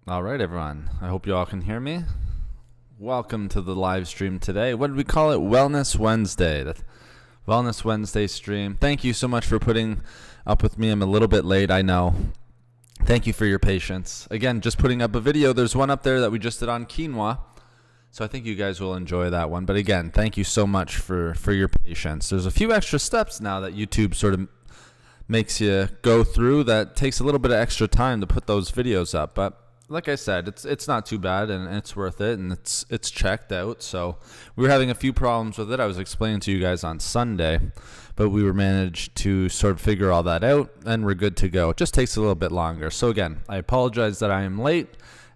All right, everyone. I hope you all can hear me. Welcome to the live stream today. What did we call it? Wellness Wednesday. The Wellness Wednesday stream. Thank you so much for putting up with me. I'm a little bit late, I know. Thank you for your patience. Again, just putting up a video. There's one up there that we just did on quinoa. So I think you guys will enjoy that one. But again, thank you so much for your patience. There's a few extra steps now that YouTube sort of makes you go through that takes a little bit of extra time to put those videos up. But like I said, it's not too bad and it's worth it and it's checked out. So we were having a few problems with it. I was explaining to you guys on Sunday, but we were managed to sort of figure all that out and we're good to go. It just takes a little bit longer. So again, I apologize that I am late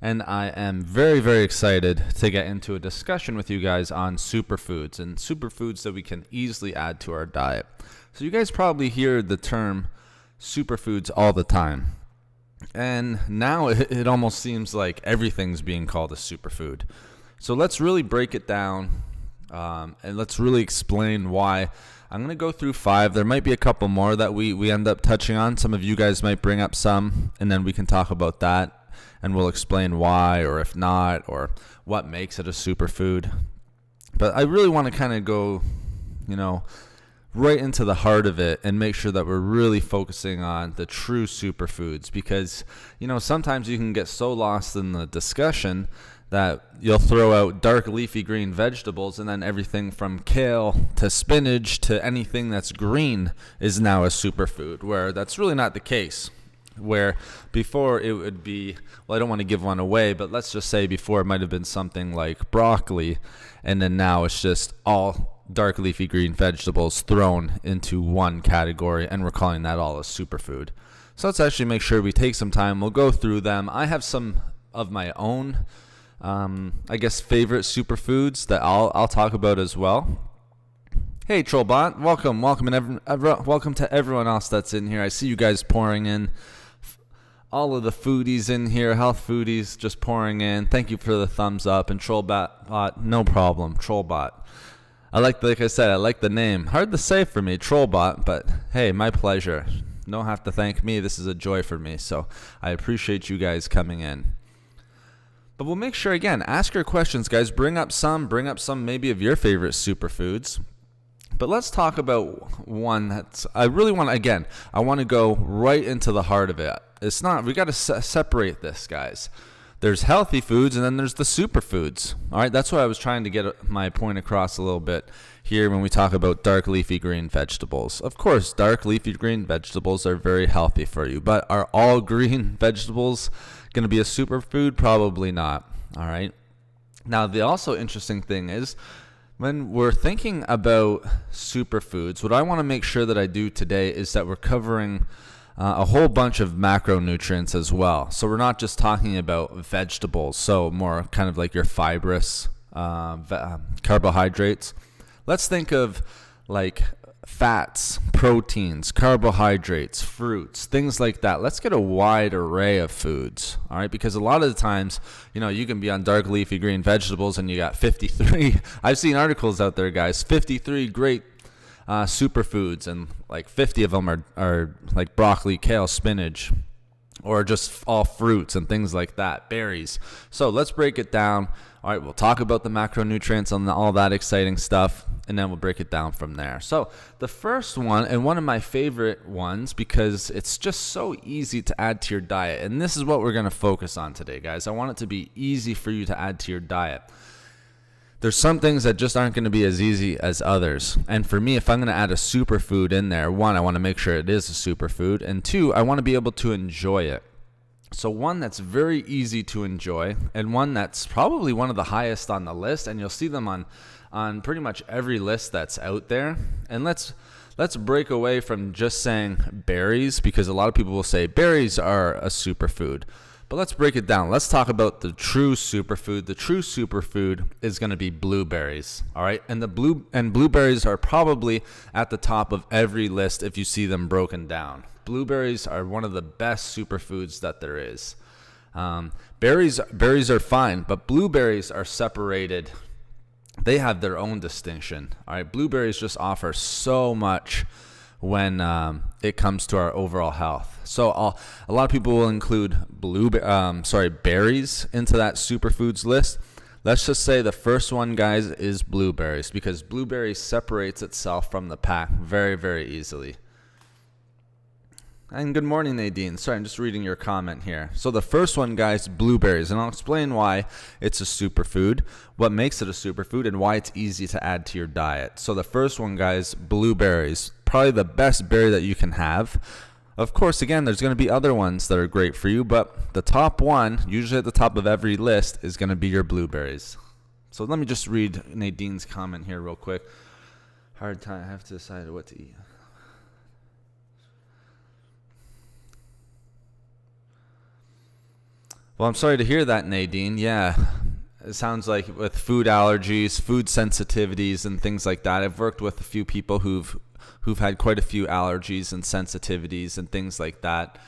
and I am very, very excited to get into a discussion with you guys on superfoods and superfoods that we can easily add to our diet. So you guys probably hear the term superfoods all the time. And now it almost seems like everything's being called a superfood. So let's really break it down and let's really explain why. I'm going to go through 5. There might be a couple more that we end up touching on. Some of you guys might bring up some, and then we can talk about that. And we'll explain why, or if not, or what makes it a superfood. But I really want to kind of go, right into the heart of it and make sure that we're really focusing on the true superfoods, because sometimes you can get so lost in the discussion that you'll throw out dark leafy green vegetables and then everything from kale to spinach to anything that's green is now a superfood, where that's really not the case. Where before it would be, well, I don't want to give one away, but let's just say before it might have been something like broccoli, and then now it's just all dark leafy green vegetables thrown into one category, and we're calling that all a superfood. So let's actually make sure we take some time. We'll go through them. I have some of my own, favorite superfoods that I'll talk about as well. Hey, Trollbot, welcome, and welcome to everyone else that's in here. I see you guys pouring in. All of the foodies in here, health foodies, just pouring in. Thank you for the thumbs up. And Trollbot, no problem, Trollbot. Like I said, I like the name. Hard to say for me, Trollbot, but hey, my pleasure. Don't have to thank me. This is a joy for me, so I appreciate you guys coming in. But we'll make sure, again, ask your questions, guys. Bring up some maybe of your favorite superfoods. But let's talk about one that's, I want to go right into the heart of it. We got to separate this, guys. There's healthy foods and then there's the superfoods. All right, that's why I was trying to get my point across a little bit here when we talk about dark leafy green vegetables. Of course, dark leafy green vegetables are very healthy for you, but are all green vegetables going to be a superfood? Probably not. All right. Now, the also interesting thing is, when we're thinking about superfoods, what I want to make sure that I do today is that we're covering a whole bunch of macronutrients as well. So we're not just talking about vegetables, so more kind of like your fibrous carbohydrates. Let's think of like fats, proteins, carbohydrates, fruits, things like that. Let's get a wide array of foods, all right? Because a lot of the times, you can be on dark leafy green vegetables and you got 53. I've seen articles out there, guys, 53 great superfoods, and like 50 of them are like broccoli, kale, spinach, or just all fruits and things like that, berries. So let's break it down. All right, we'll talk about the macronutrients and all that exciting stuff, and then we'll break it down from there. So the first one, and one of my favorite ones, because it's just so easy to add to your diet, and this is what we're going to focus on today, guys. I want it to be easy for you to add to your diet. There's some things that just aren't going to be as easy as others. And for me, if I'm going to add a superfood in there, 1, I want to make sure it is a superfood. And 2, I want to be able to enjoy it. So one that's very easy to enjoy, and one that's probably one of the highest on the list. And you'll see them on pretty much every list that's out there. And let's break away from just saying berries, because a lot of people will say berries are a superfood. But let's break it down. Let's talk about the true superfood. The true superfood is going to be blueberries, all right? And blueberries are probably at the top of every list if you see them broken down. Blueberries are one of the best superfoods that there is. Berries are fine, but blueberries are separated. They have their own distinction, all right? Blueberries just offer so much when it comes to our overall health. So a lot of people will include berries into that superfoods list. Let's just say the first one, guys, is blueberries, because blueberries separates itself from the pack very, very easily. And good morning, Nadine. Sorry, I'm just reading your comment here. So the first one, guys, blueberries, and I'll explain why it's a superfood, what makes it a superfood, and why it's easy to add to your diet. So the first one, guys, blueberries, probably the best berry that you can have. Of course, again, there's going to be other ones that are great for you, but the top one, usually at the top of every list, is going to be your blueberries. So let me just read Nadine's comment here real quick. Hard time, I have to decide what to eat. Well, I'm sorry to hear that, Nadine. Yeah, it sounds like with food allergies, food sensitivities, and things like that. I've worked with a few people who've had quite a few allergies and sensitivities and things like that.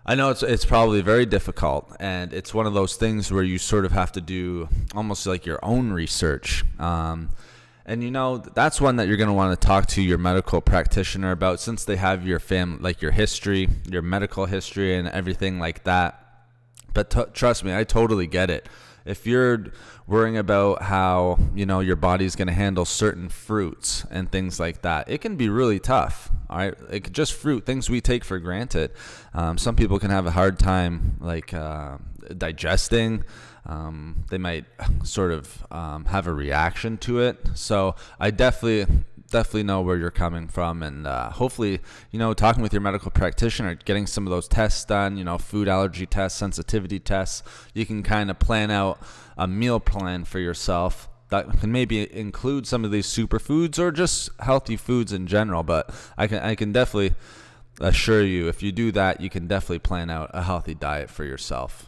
I know it's probably very difficult, and it's one of those things where you sort of have to do almost like your own research. And that's one that you're going to want to talk to your medical practitioner about, since they have your your history, your medical history, and everything like that. But trust me, I totally get it. If you're worrying about how, your body's going to handle certain fruits and things like that, it can be really tough. All right. Just fruit, things we take for granted. Some people can have a hard time digesting. They might sort of have a reaction to it. So I definitely know where you're coming from, and hopefully, talking with your medical practitioner, getting some of those tests done, food allergy tests, sensitivity tests, you can kind of plan out a meal plan for yourself that can maybe include some of these superfoods or just healthy foods in general. But I can definitely assure you, if you do that, you can definitely plan out a healthy diet for yourself.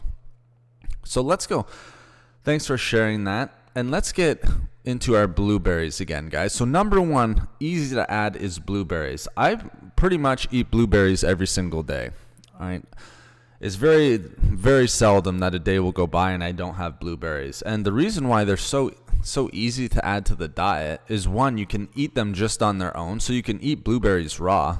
So let's go. Thanks for sharing that. And let's get into our blueberries again, guys. So number one, easy to add, is blueberries. I pretty much eat blueberries every single day. All right. It's very, very seldom that a day will go by and I don't have blueberries. And the reason why they're so easy to add to the diet is, one, you can eat them just on their own. So you can eat blueberries raw.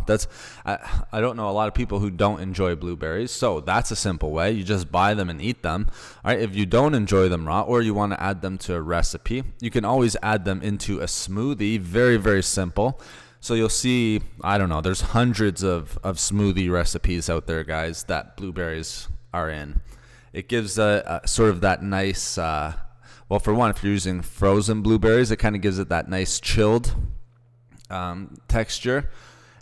I don't know a lot of people who don't enjoy blueberries. So that's a simple way. You just buy them and eat them. All right. If you don't enjoy them raw, or you want to add them to a recipe, you can always add them into a smoothie. Very, very simple. So you'll see, there's hundreds of smoothie recipes out there, guys, that blueberries are in. It gives a sort of that nice, well, for one, if you're using frozen blueberries, it kind of gives it that nice chilled texture.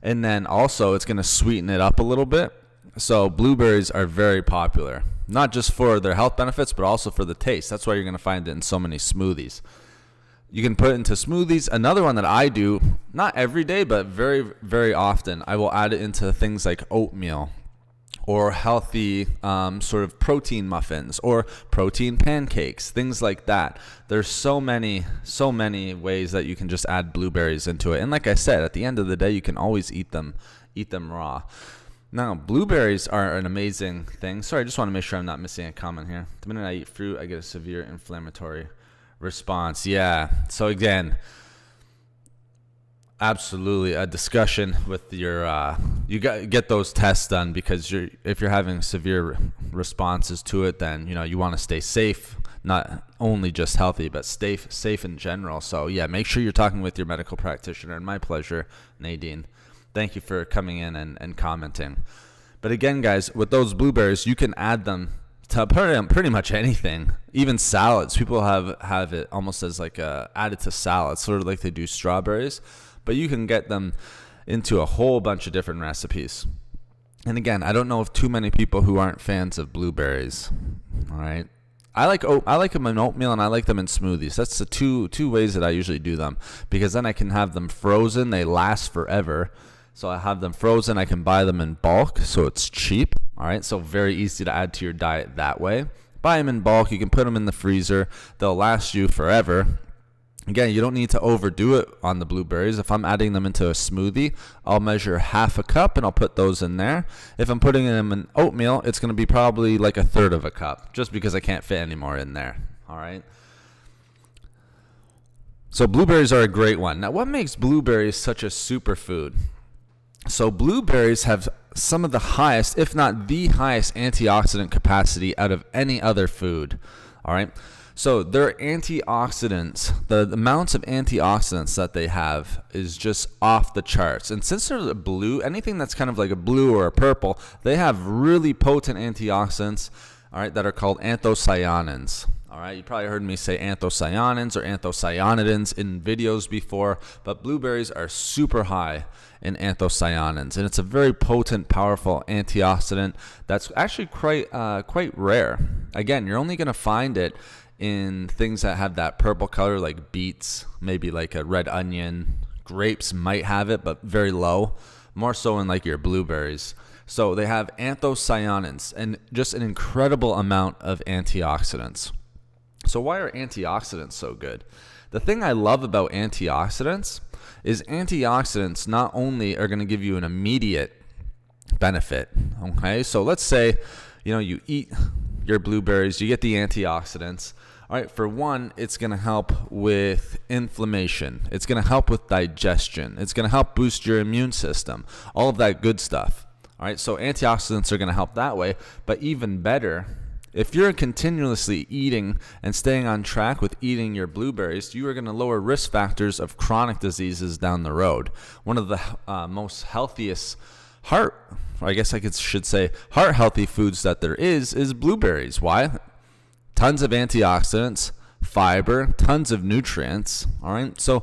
And then also it's going to sweeten it up a little bit. So blueberries are very popular, not just for their health benefits, but also for the taste. That's why you're going to find it in so many smoothies. You can put it into smoothies. Another one that I do, not every day, but very, very often, I will add it into things like oatmeal, or healthy sort of protein muffins, or protein pancakes, things like that. There's so many ways that you can just add blueberries into it. And like I said, at the end of the day, you can always eat them raw. Now, blueberries are an amazing thing. Sorry, I just want to make sure I'm not missing a comment here. The minute I eat fruit, I get a severe inflammatory response. Yeah. So again, absolutely a discussion with your get those tests done, because if you're having severe responses to it, then you want to stay safe, not only just healthy, but safe in general. So yeah, make sure you're talking with your medical practitioner. And my pleasure, Nadine. Thank you for coming in and commenting. But again, guys, with those blueberries, you can add them to pretty much anything, even salads. People have it almost as like added to salads, sort of like they do strawberries, but you can get them into a whole bunch of different recipes. And again, I don't know of too many people who aren't fans of blueberries. All right. I like them in oatmeal, and I like them in smoothies. That's the two ways that I usually do them, because then I can have them frozen. They last forever. So I have them frozen. I can buy them in bulk, so it's cheap. All right, so very easy to add to your diet that way. Buy them in bulk. You can put them in the freezer. They'll last you forever. Again, you don't need to overdo it on the blueberries. If I'm adding them into a smoothie, I'll measure half a cup and I'll put those in there. If I'm putting them in oatmeal, it's going to be probably like a third of a cup, just because I can't fit any more in there. All right. So blueberries are a great one. Now, what makes blueberries such a superfood? So blueberries have some of the highest, if not the highest, antioxidant capacity out of any other food. All right. So their antioxidants, the amounts of antioxidants that they have is just off the charts. And since they're blue, anything that's kind of like a blue or a purple, they have really potent antioxidants, all right, that are called anthocyanins. All right, you probably heard me say anthocyanins or anthocyanidins in videos before, but blueberries are super high in anthocyanins, and it's a very potent, powerful antioxidant that's actually quite rare. Again, you're only going to find it in things that have that purple color, like beets, maybe like a red onion. Grapes might have it, but very low. More so in like your blueberries. So they have anthocyanins and just an incredible amount of antioxidants. So why are antioxidants so good? The thing I love about antioxidants is antioxidants not only are going to give you an immediate benefit. Okay, so let's say, you eat your blueberries, you get the antioxidants. All right, for one, it's going to help with inflammation. It's going to help with digestion. It's going to help boost your immune system, all of that good stuff. All right, so antioxidants are going to help that way. But even better, if you're continuously eating and staying on track with eating your blueberries, you are going to lower risk factors of chronic diseases down the road. One of the most healthiest heart healthy foods that there is blueberries. Why? Tons of antioxidants, fiber, tons of nutrients. All right, so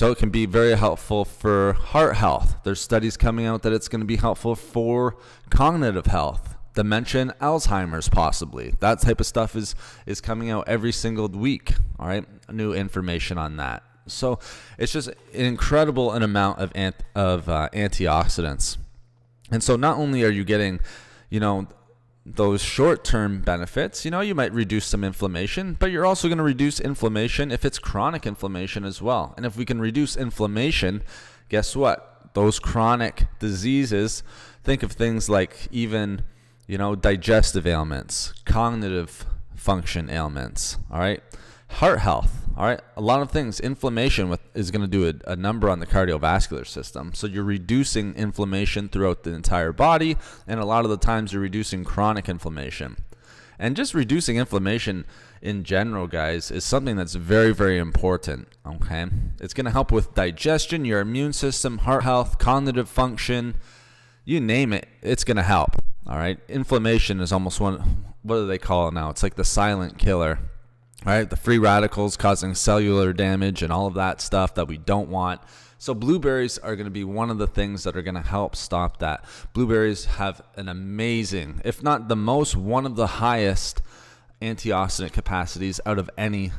it can be very helpful for heart health. There's studies coming out that it's going to be helpful for cognitive health, dementia, and Alzheimer's possibly. That type of stuff is coming out every single week. All right, new information on that. So it's just an incredible amount of antioxidants. And so not only are you getting, those short-term benefits, you might reduce some inflammation, but you're also going to reduce inflammation if it's chronic inflammation as well. And if we can reduce inflammation, guess what? Those chronic diseases, think of things like even, digestive ailments, cognitive function ailments, all right? Heart health, all right? A lot of things. Inflammation is going to do a number on the cardiovascular system. So you're reducing inflammation throughout the entire body, and a lot of the times you're reducing chronic inflammation. And just reducing inflammation in general, guys, is something that's very, very important, okay? It's going to help with digestion, your immune system, heart health, cognitive function, you name it, it's going to help, all right? Inflammation is almost what do they call it now? It's like the silent killer. All right, the free radicals causing cellular damage and all of that stuff that we don't want. So blueberries are going to be one of the things that are going to help stop that. Blueberries have an amazing, if not the most, one of the highest antioxidant capacities out of any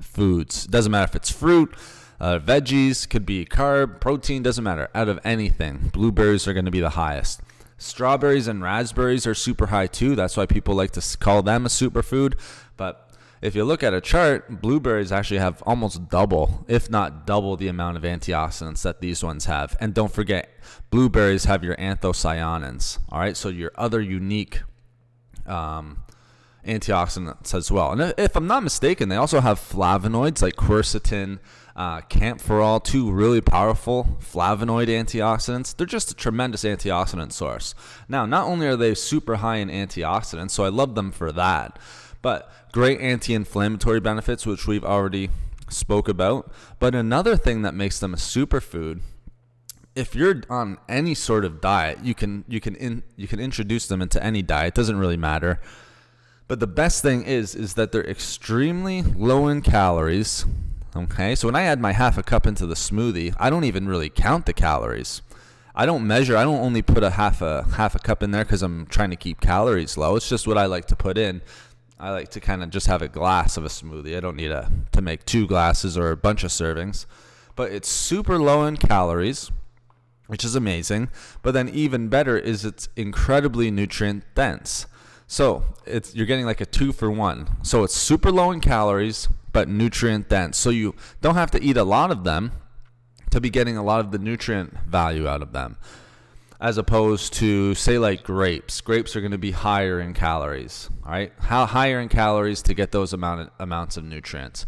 foods. Doesn't matter if it's fruit, veggies, could be carb, protein, doesn't matter. Out of anything, blueberries are going to be the highest. Strawberries and raspberries are super high too. That's why people like to call them a superfood. But if you look at a chart, blueberries actually have almost double, if not double, the amount of antioxidants that these ones have. And don't forget, blueberries have your anthocyanins, all right? So your other unique antioxidants as well. And if I'm not mistaken, they also have flavonoids like quercetin, camphorol, two really powerful flavonoid antioxidants. They're just a tremendous antioxidant source. Now, not only are they super high in antioxidants, so I love them for that, but great anti-inflammatory benefits, which we've already spoke about. But another thing that makes them a superfood, if you're on any sort of diet, you can introduce them into any diet. It doesn't really matter. But the best thing is that they're extremely low in calories. Okay, so when I add my half a cup into the smoothie, I don't even really count the calories. I don't measure. I don't only put a half a cup in there because I'm trying to keep calories low. It's just what I like to put in. I like to kind of just have a glass of a smoothie. I don't need to make 2 glasses or a bunch of servings. But it's super low in calories, which is amazing. But then even better is it's incredibly nutrient dense. So you're getting like a 2-for-1. So it's super low in calories, but nutrient dense. So you don't have to eat a lot of them to be getting a lot of the nutrient value out of them. As opposed to, say, like grapes. Grapes are going to be higher in calories, all right? How higher in calories to get those amounts of nutrients.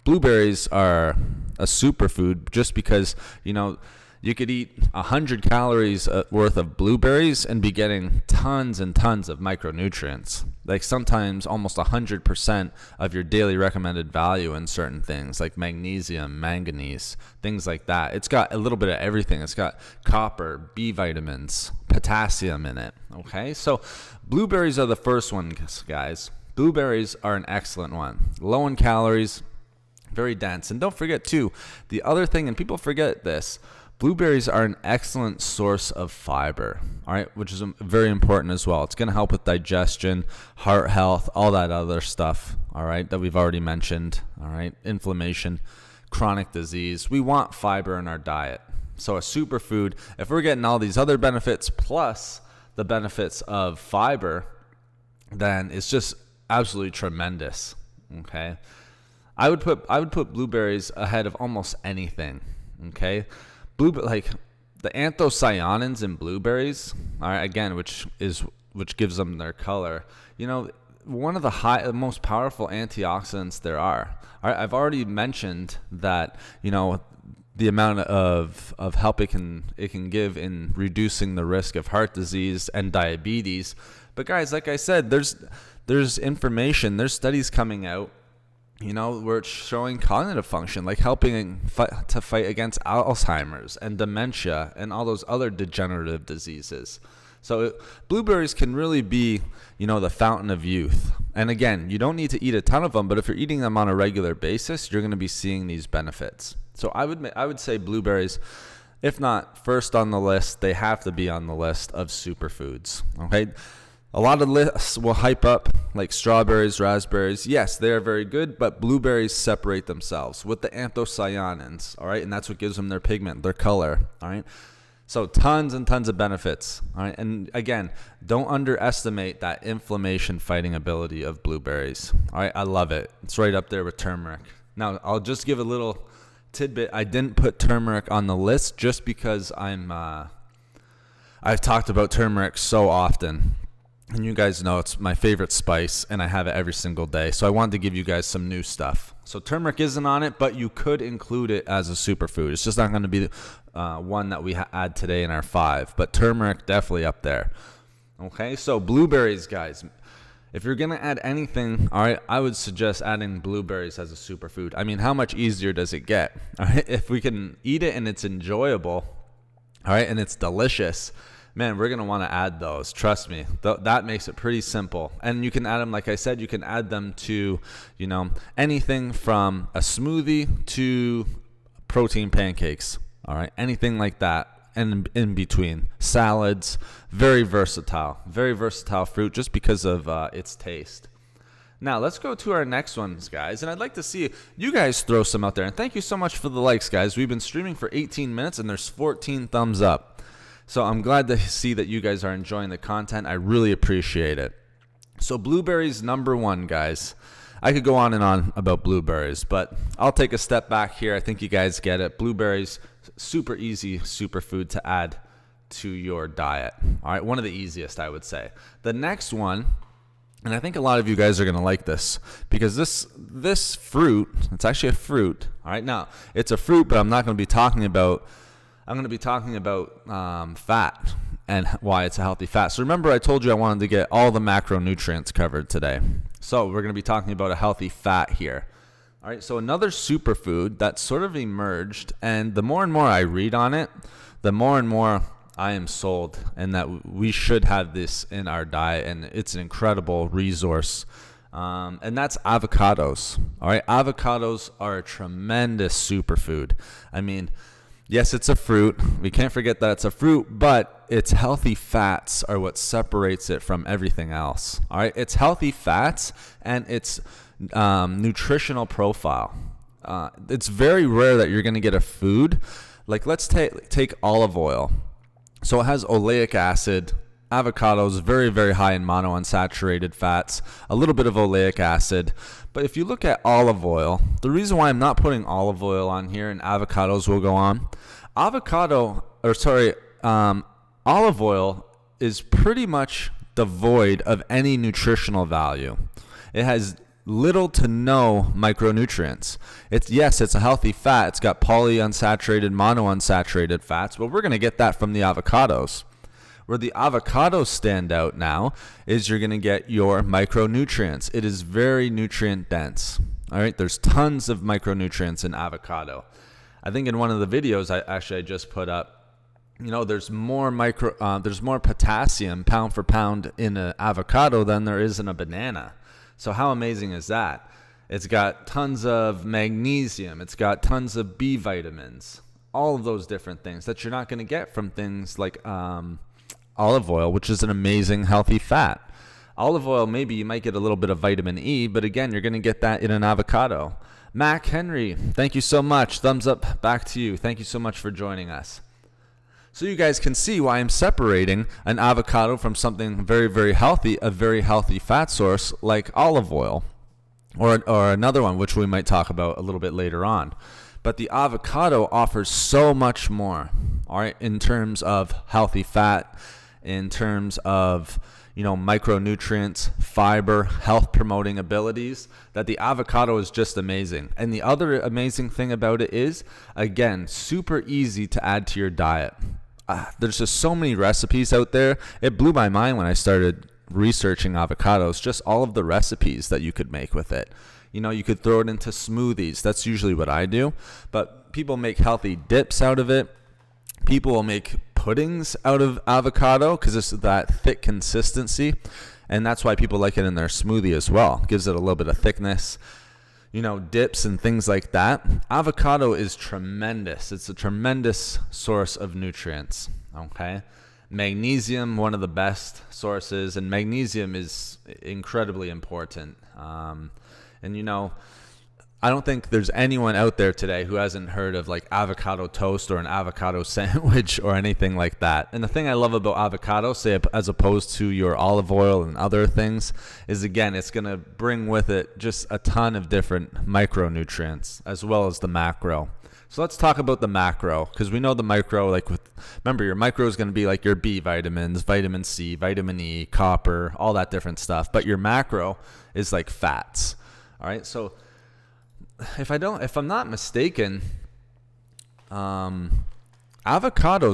Blueberries are a superfood just because, You could eat 100 calories worth of blueberries and be getting tons and tons of micronutrients, like sometimes almost 100% of your daily recommended value in certain things like magnesium, manganese, things like that. It's got a little bit of everything. It's got copper, B vitamins, potassium in it. Okay, so blueberries are the first one, guys. Blueberries are an excellent one. Low in calories, very dense. And don't forget too, the other thing, and people forget this, blueberries are an excellent source of fiber, all right, which is very important as well. It's going to help with digestion, heart health, all that other stuff, all right, that we've already mentioned, all right, inflammation, chronic disease. We want fiber in our diet. So a superfood, if we're getting all these other benefits plus the benefits of fiber, then it's just absolutely tremendous, okay? I would put blueberries ahead of almost anything, okay? Like the anthocyanins in blueberries, all right, again, which gives them their color. You know, one of the most powerful antioxidants there are. All right, I've already mentioned that, you know, the amount of help it can give in reducing the risk of heart disease and diabetes. But guys, like I said, there's information, there's studies coming out, you know, where it's showing cognitive function, like helping to fight against Alzheimer's and dementia and all those other degenerative diseases. So blueberries can really be, you know, the fountain of youth. And again, you don't need to eat a ton of them, but if you're eating them on a regular basis, you're going to be seeing these benefits. So I would say blueberries, if not first on the list, they have to be on the list of superfoods. Okay. A lot of lists will hype up like strawberries, raspberries. Yes, they are very good, but blueberries separate themselves with the anthocyanins, all right? And that's what gives them their pigment, their color, all right? So tons and tons of benefits, all right? And again, don't underestimate that inflammation fighting ability of blueberries, all right? I love it. It's right up there with turmeric. Now, I'll just give a little tidbit. I didn't put turmeric on the list just because I've talked about turmeric so often. And you guys know it's my favorite spice, and I have it every single day. So I wanted to give you guys some new stuff. So turmeric isn't on it, but you could include it as a superfood. It's just not going to be one that we add today in our 5. But turmeric, definitely up there. Okay, so blueberries, guys. If you're going to add anything, all right, I would suggest adding blueberries as a superfood. I mean, how much easier does it get? All right, if we can eat it and it's enjoyable, all right, and it's delicious, man, we're going to want to add those. Trust me. That makes it pretty simple. And you can add them, like I said, you can add them to, you know, anything from a smoothie to protein pancakes. All right. Anything like that. And in between. Salads. Very versatile fruit just because of its taste. Now, let's go to our next ones, guys. And I'd like to see you guys throw some out there. And thank you so much for the likes, guys. We've been streaming for 18 minutes and there's 14 thumbs up. So I'm glad to see that you guys are enjoying the content. I really appreciate it. So blueberries, number 1, guys. I could go on and on about blueberries, but I'll take a step back here. I think you guys get it. Blueberries, super easy superfood to add to your diet. All right, one of the easiest, I would say. The next one, and I think a lot of you guys are going to like this because this fruit, it's actually a fruit. All right, now it's a fruit, but I'm going to be talking about fat and why it's a healthy fat. So remember I told you I wanted to get all the macronutrients covered today. So we're going to be talking about a healthy fat here. All right, so another superfood that sort of emerged, and the more and more I read on it, the more and more I am sold and that we should have this in our diet, and it's an incredible resource. And that's avocados. All right, avocados are a tremendous superfood. I mean, yes, it's a fruit. We can't forget that it's a fruit, but its healthy fats are what separates it from everything else. All right, it's healthy fats and its nutritional profile. It's very rare that you're going to get a food like, let's take olive oil. So it has oleic acid. Avocados, very, very high in monounsaturated fats, a little bit of oleic acid. But if you look at olive oil, the reason why I'm not putting olive oil on here and avocados will go on, olive oil is pretty much devoid of any nutritional value. It has little to no micronutrients. Yes, it's a healthy fat. It's got polyunsaturated, monounsaturated fats, but we're going to get that from the avocados. Where the avocados stand out now is you're going to get your micronutrients. It is very nutrient dense. All right, there's tons of micronutrients in avocado. I think in one of the videos I just put up, there's more potassium pound for pound in an avocado than there is in a banana. So how amazing is that? It's got tons of magnesium. It's got tons of B vitamins. All of those different things that you're not going to get from things like olive oil, which is an amazing healthy fat. Olive oil, maybe you might get a little bit of vitamin E, but again, you're going to get that in an avocado. Mac Henry, thank you so much. Thumbs up back to you. Thank you so much for joining us. So you guys can see why I'm separating an avocado from something very, very healthy, a very healthy fat source like olive oil, or another one, which we might talk about a little bit later on. But the avocado offers so much more, all right, in terms of healthy fat, in terms of micronutrients, fiber, health promoting abilities, that the avocado is just amazing. And the other amazing thing about it is, again, super easy to add to your diet. There's just so many recipes out there. It blew my mind when I started researching avocados, just all of the recipes that you could make with it. You could throw it into smoothies. That's usually what I do. But people make healthy dips out of it. People will make puddings out of avocado because it's that thick consistency. And that's why people like it in their smoothie as well. It gives it a little bit of thickness. Dips and things like that. Avocado is tremendous. It's a tremendous source of nutrients. Okay. Magnesium, one of the best sources. And magnesium is incredibly important. I don't think there's anyone out there today who hasn't heard of like avocado toast or an avocado sandwich or anything like that. And the thing I love about avocado, say as opposed to your olive oil and other things, is again, it's going to bring with it just a ton of different micronutrients as well as the macro. So let's talk about the macro, because we know the micro, remember your micro is going to be like your B vitamins, vitamin C, vitamin E, copper, all that different stuff. But your macro is like fats. All right. So if I'm not mistaken, avocados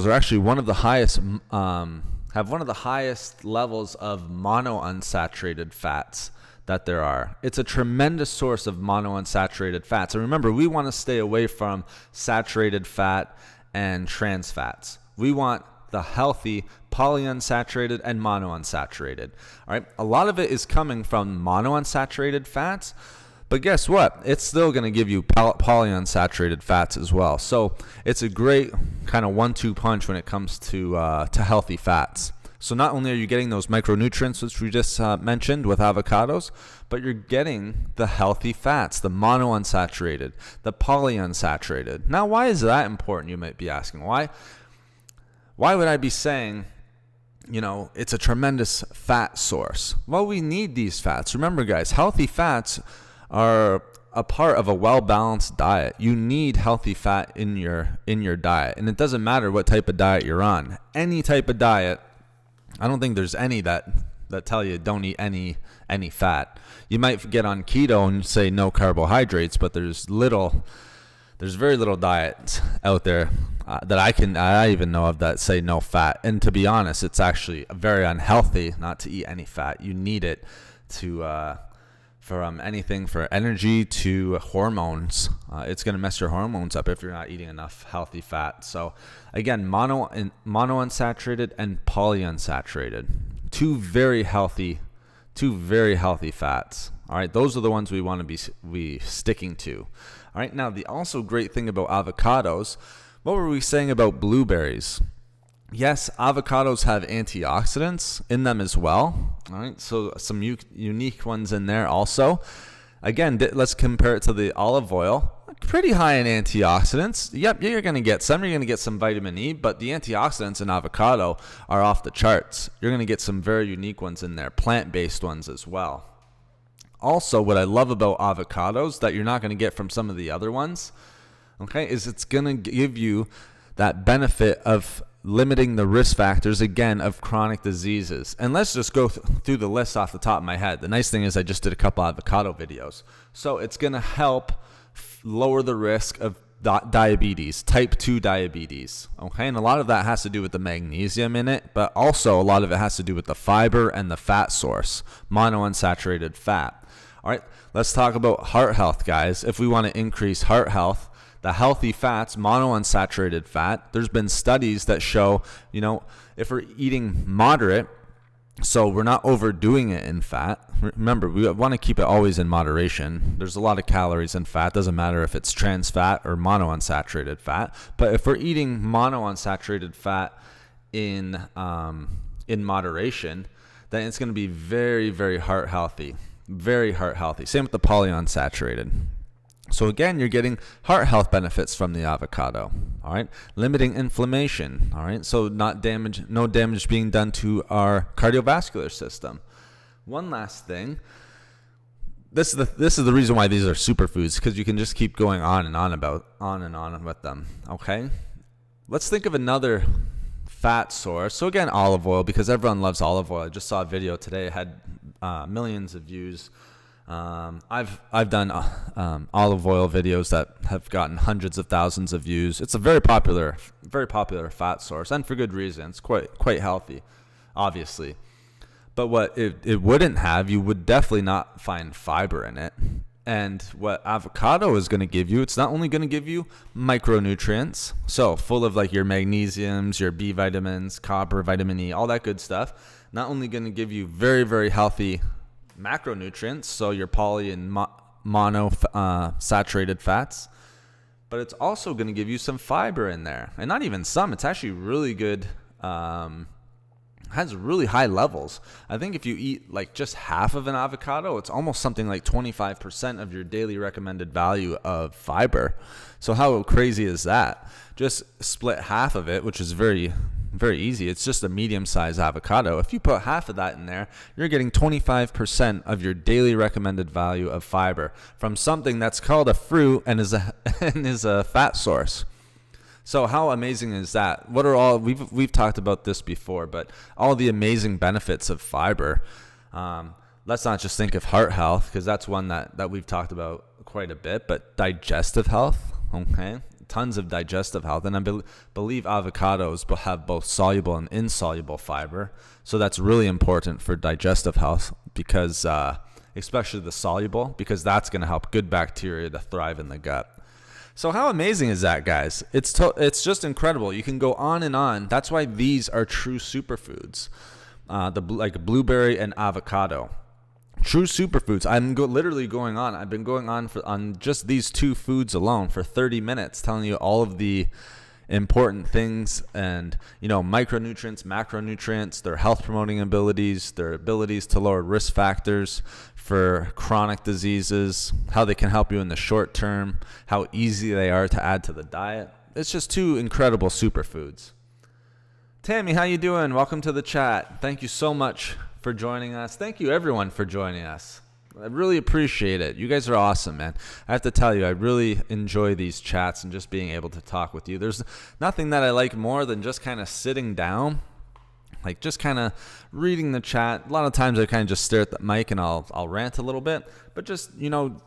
are actually one of the highest, have one of the highest levels of monounsaturated fats that there are. It's a tremendous source of monounsaturated fats. And remember, we want to stay away from saturated fat and trans fats. We want the healthy polyunsaturated and monounsaturated. All right. A lot of it is coming from monounsaturated fats, but guess what? It's still going to give you polyunsaturated fats as well. So it's a great kind of 1-2 punch when it comes to healthy fats. So not only are you getting those micronutrients, which we just mentioned with avocados, but you're getting the healthy fats, the monounsaturated, the polyunsaturated. Now, why is that important, you might be asking? Why would I be saying, it's a tremendous fat source? Well, we need these fats. Remember, guys, healthy fats are a part of a well-balanced diet. You need healthy fat in your diet. And it doesn't matter what type of diet you're on. Any type of diet, I don't think there's any that tell you don't eat any fat. You might get on keto and say no carbohydrates, but there's very little diets out there that I even know of that say no fat. And to be honest, it's actually very unhealthy not to eat any fat. You need it to from anything for energy to hormones. It's going to mess your hormones up if you're not eating enough healthy fat. So again, monounsaturated and polyunsaturated, two very healthy fats. All right, those are the ones we want to be sticking to. All right, now the also great thing about avocados, what were we saying about blueberries? Yes, avocados have antioxidants in them as well. All right, so some unique ones in there also. Again, let's compare it to the olive oil. Pretty high in antioxidants. Yep, you're going to get some. You're going to get some vitamin E, but the antioxidants in avocado are off the charts. You're going to get some very unique ones in there, plant-based ones as well. Also, what I love about avocados that you're not going to get from some of the other ones, okay, is it's going to give you that benefit of limiting the risk factors, again, of chronic diseases. And let's just go through the list off the top of my head. The nice thing is I just did a couple avocado videos. So it's going to help lower the risk of diabetes, type 2 diabetes. Okay, and a lot of that has to do with the magnesium in it, but also a lot of it has to do with the fiber and the fat source, monounsaturated fat. All right, let's talk about heart health, guys. If we want to increase heart health, the healthy fats, monounsaturated fat, there's been studies that show, if we're eating moderate, so we're not overdoing it in fat. Remember, we want to keep it always in moderation. There's a lot of calories in fat. Doesn't matter if it's trans fat or monounsaturated fat. But if we're eating monounsaturated fat in moderation, then it's going to be very, very heart healthy. Very heart healthy. Same with the polyunsaturated. So again, you're getting heart health benefits from the avocado. All right, limiting inflammation. All right, so no damage being done to our cardiovascular system. One last thing. This is the reason why these are superfoods, because you can just keep going on and on with them. Okay, let's think of another fat source. So again, olive oil, because everyone loves olive oil. I just saw a video today. It had millions of views. I've done olive oil videos that have gotten hundreds of thousands of views. It's a very popular fat source, and for good reason. It's quite healthy, obviously. But what it wouldn't have, you would definitely not find fiber in it. And what avocado is going to give you, it's not only going to give you micronutrients, so full of like your magnesiums, your B vitamins, copper, vitamin E, all that good stuff. Not only going to give you very, very healthy macronutrients, so your poly and mono-saturated fats, but it's also going to give you some fiber in there. And not even some, it's actually really good, has really high levels. I think if you eat like just half of an avocado, it's almost something like 25% of your daily recommended value of fiber. So how crazy is that? Just split half of it, which is very, very easy. It's just a medium-sized avocado. If you put half of that in there, you're getting 25% of your daily recommended value of fiber from something that's called a fruit and is a fat source. So how amazing is that? What are all, we've talked about this before, but all the amazing benefits of fiber. Let's not just think of heart health, because that's one that we've talked about quite a bit, but digestive health, okay? Tons of digestive health. And I believe avocados have both soluble and insoluble fiber. So that's really important for digestive health, because especially the soluble, because that's going to help good bacteria to thrive in the gut. So how amazing is that, guys? It's just incredible. You can go on and on. That's why these are true superfoods, like blueberry and avocado. True superfoods. I'm literally going on. I've been going on just these two foods alone for 30 minutes, telling you all of the important things and, micronutrients, macronutrients, their health promoting abilities, their abilities to lower risk factors for chronic diseases, how they can help you in the short term, how easy they are to add to the diet. It's just two incredible superfoods. Tammy, how you doing? Welcome to the chat. Thank you so much for joining us. Thank you everyone for joining us. I really appreciate it. You guys are awesome, man. I have to tell you, I really enjoy these chats and just being able to talk with you. There's nothing that I like more than just kind of sitting down, like just kind of reading the chat. A lot of times I kind of just stare at the mic and I'll rant a little bit, but just,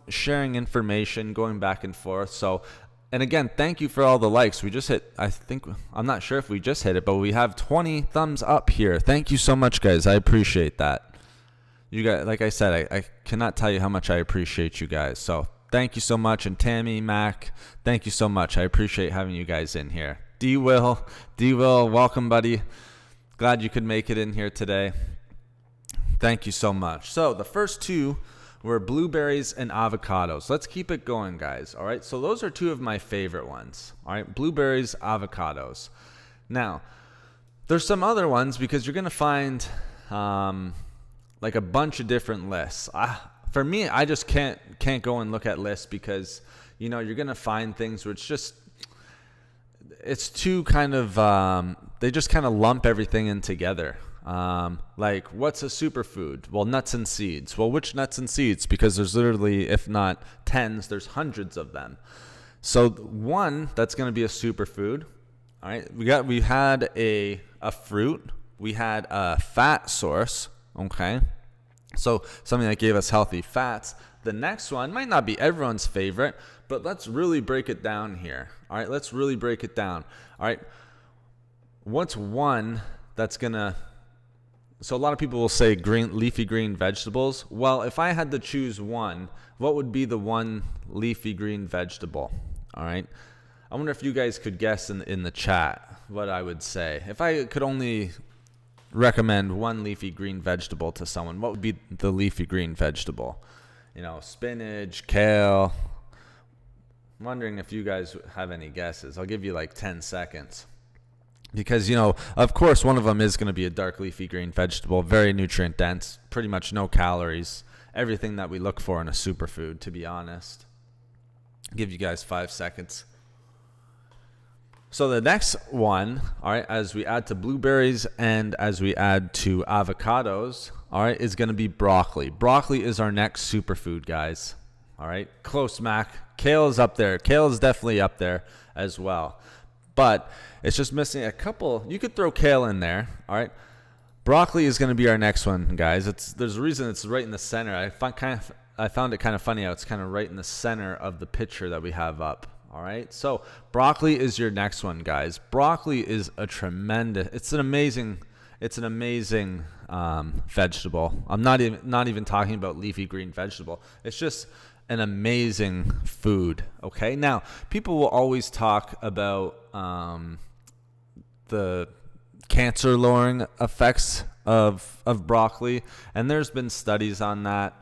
sharing information, going back and forth. So, and again, thank you for all the likes. We just hit, I'm not sure if we just hit it, but we have 20 thumbs up here. Thank you so much, guys. I appreciate that. You guys, like I said, I cannot tell you how much I appreciate you guys. So thank you so much. And Tammy, Mac, thank you so much. I appreciate having you guys in here. D-Will, welcome, buddy. Glad you could make it in here today. Thank you so much. So the first two were blueberries and avocados. Let's keep it going, guys. All right. So those are two of my favorite ones. All right. Blueberries, avocados. Now, there's some other ones because you're going to find like a bunch of different lists. For me, I just can't go and look at lists because, you're going to find things which just, it's too kind of, they just kind of lump everything in together. Like, what's a superfood? Well, nuts and seeds. Well, which nuts and seeds? Because there's literally, if not tens, there's hundreds of them. So one that's going to be a superfood, All right, we had a fruit, we had a fat source, okay? So something that gave us healthy fats. The next one might not be everyone's favorite, but let's really break it down here. All right, let's really break it down. All right, what's one that's gonna, so a lot of people will say leafy green vegetables. Well, if I had to choose one, what would be the one leafy green vegetable? All right, I wonder if you guys could guess in the chat what I would say. If I could only recommend one leafy green vegetable to someone, what would be the leafy green vegetable? You know, spinach, kale. I'm wondering if you guys have any guesses. I'll give you like 10 seconds. Because, you know, of course, one of them is going to be a dark leafy green vegetable, very nutrient dense, pretty much no calories, everything that we look for in a superfood, to be honest. I'll give you guys 5 seconds. So the next one, all right, as we add to blueberries and as we add to avocados, all right, is going to be broccoli. Broccoli is our next superfood, guys. All right, close, Mac. Kale is up there. Kale is definitely up there as well. But it's just missing a couple. You could throw kale in there, all right? Broccoli is going to be our next one, guys. There's a reason it's right in the center. I found it kind of funny how it's kind of right in the center of the picture that we have up. All right, so broccoli is your next one, guys. Broccoli is it's an amazing vegetable. I'm not even talking about leafy green vegetable. It's just an amazing food. Okay, now people will always talk about the cancer lowering effects of broccoli, and there's been studies on that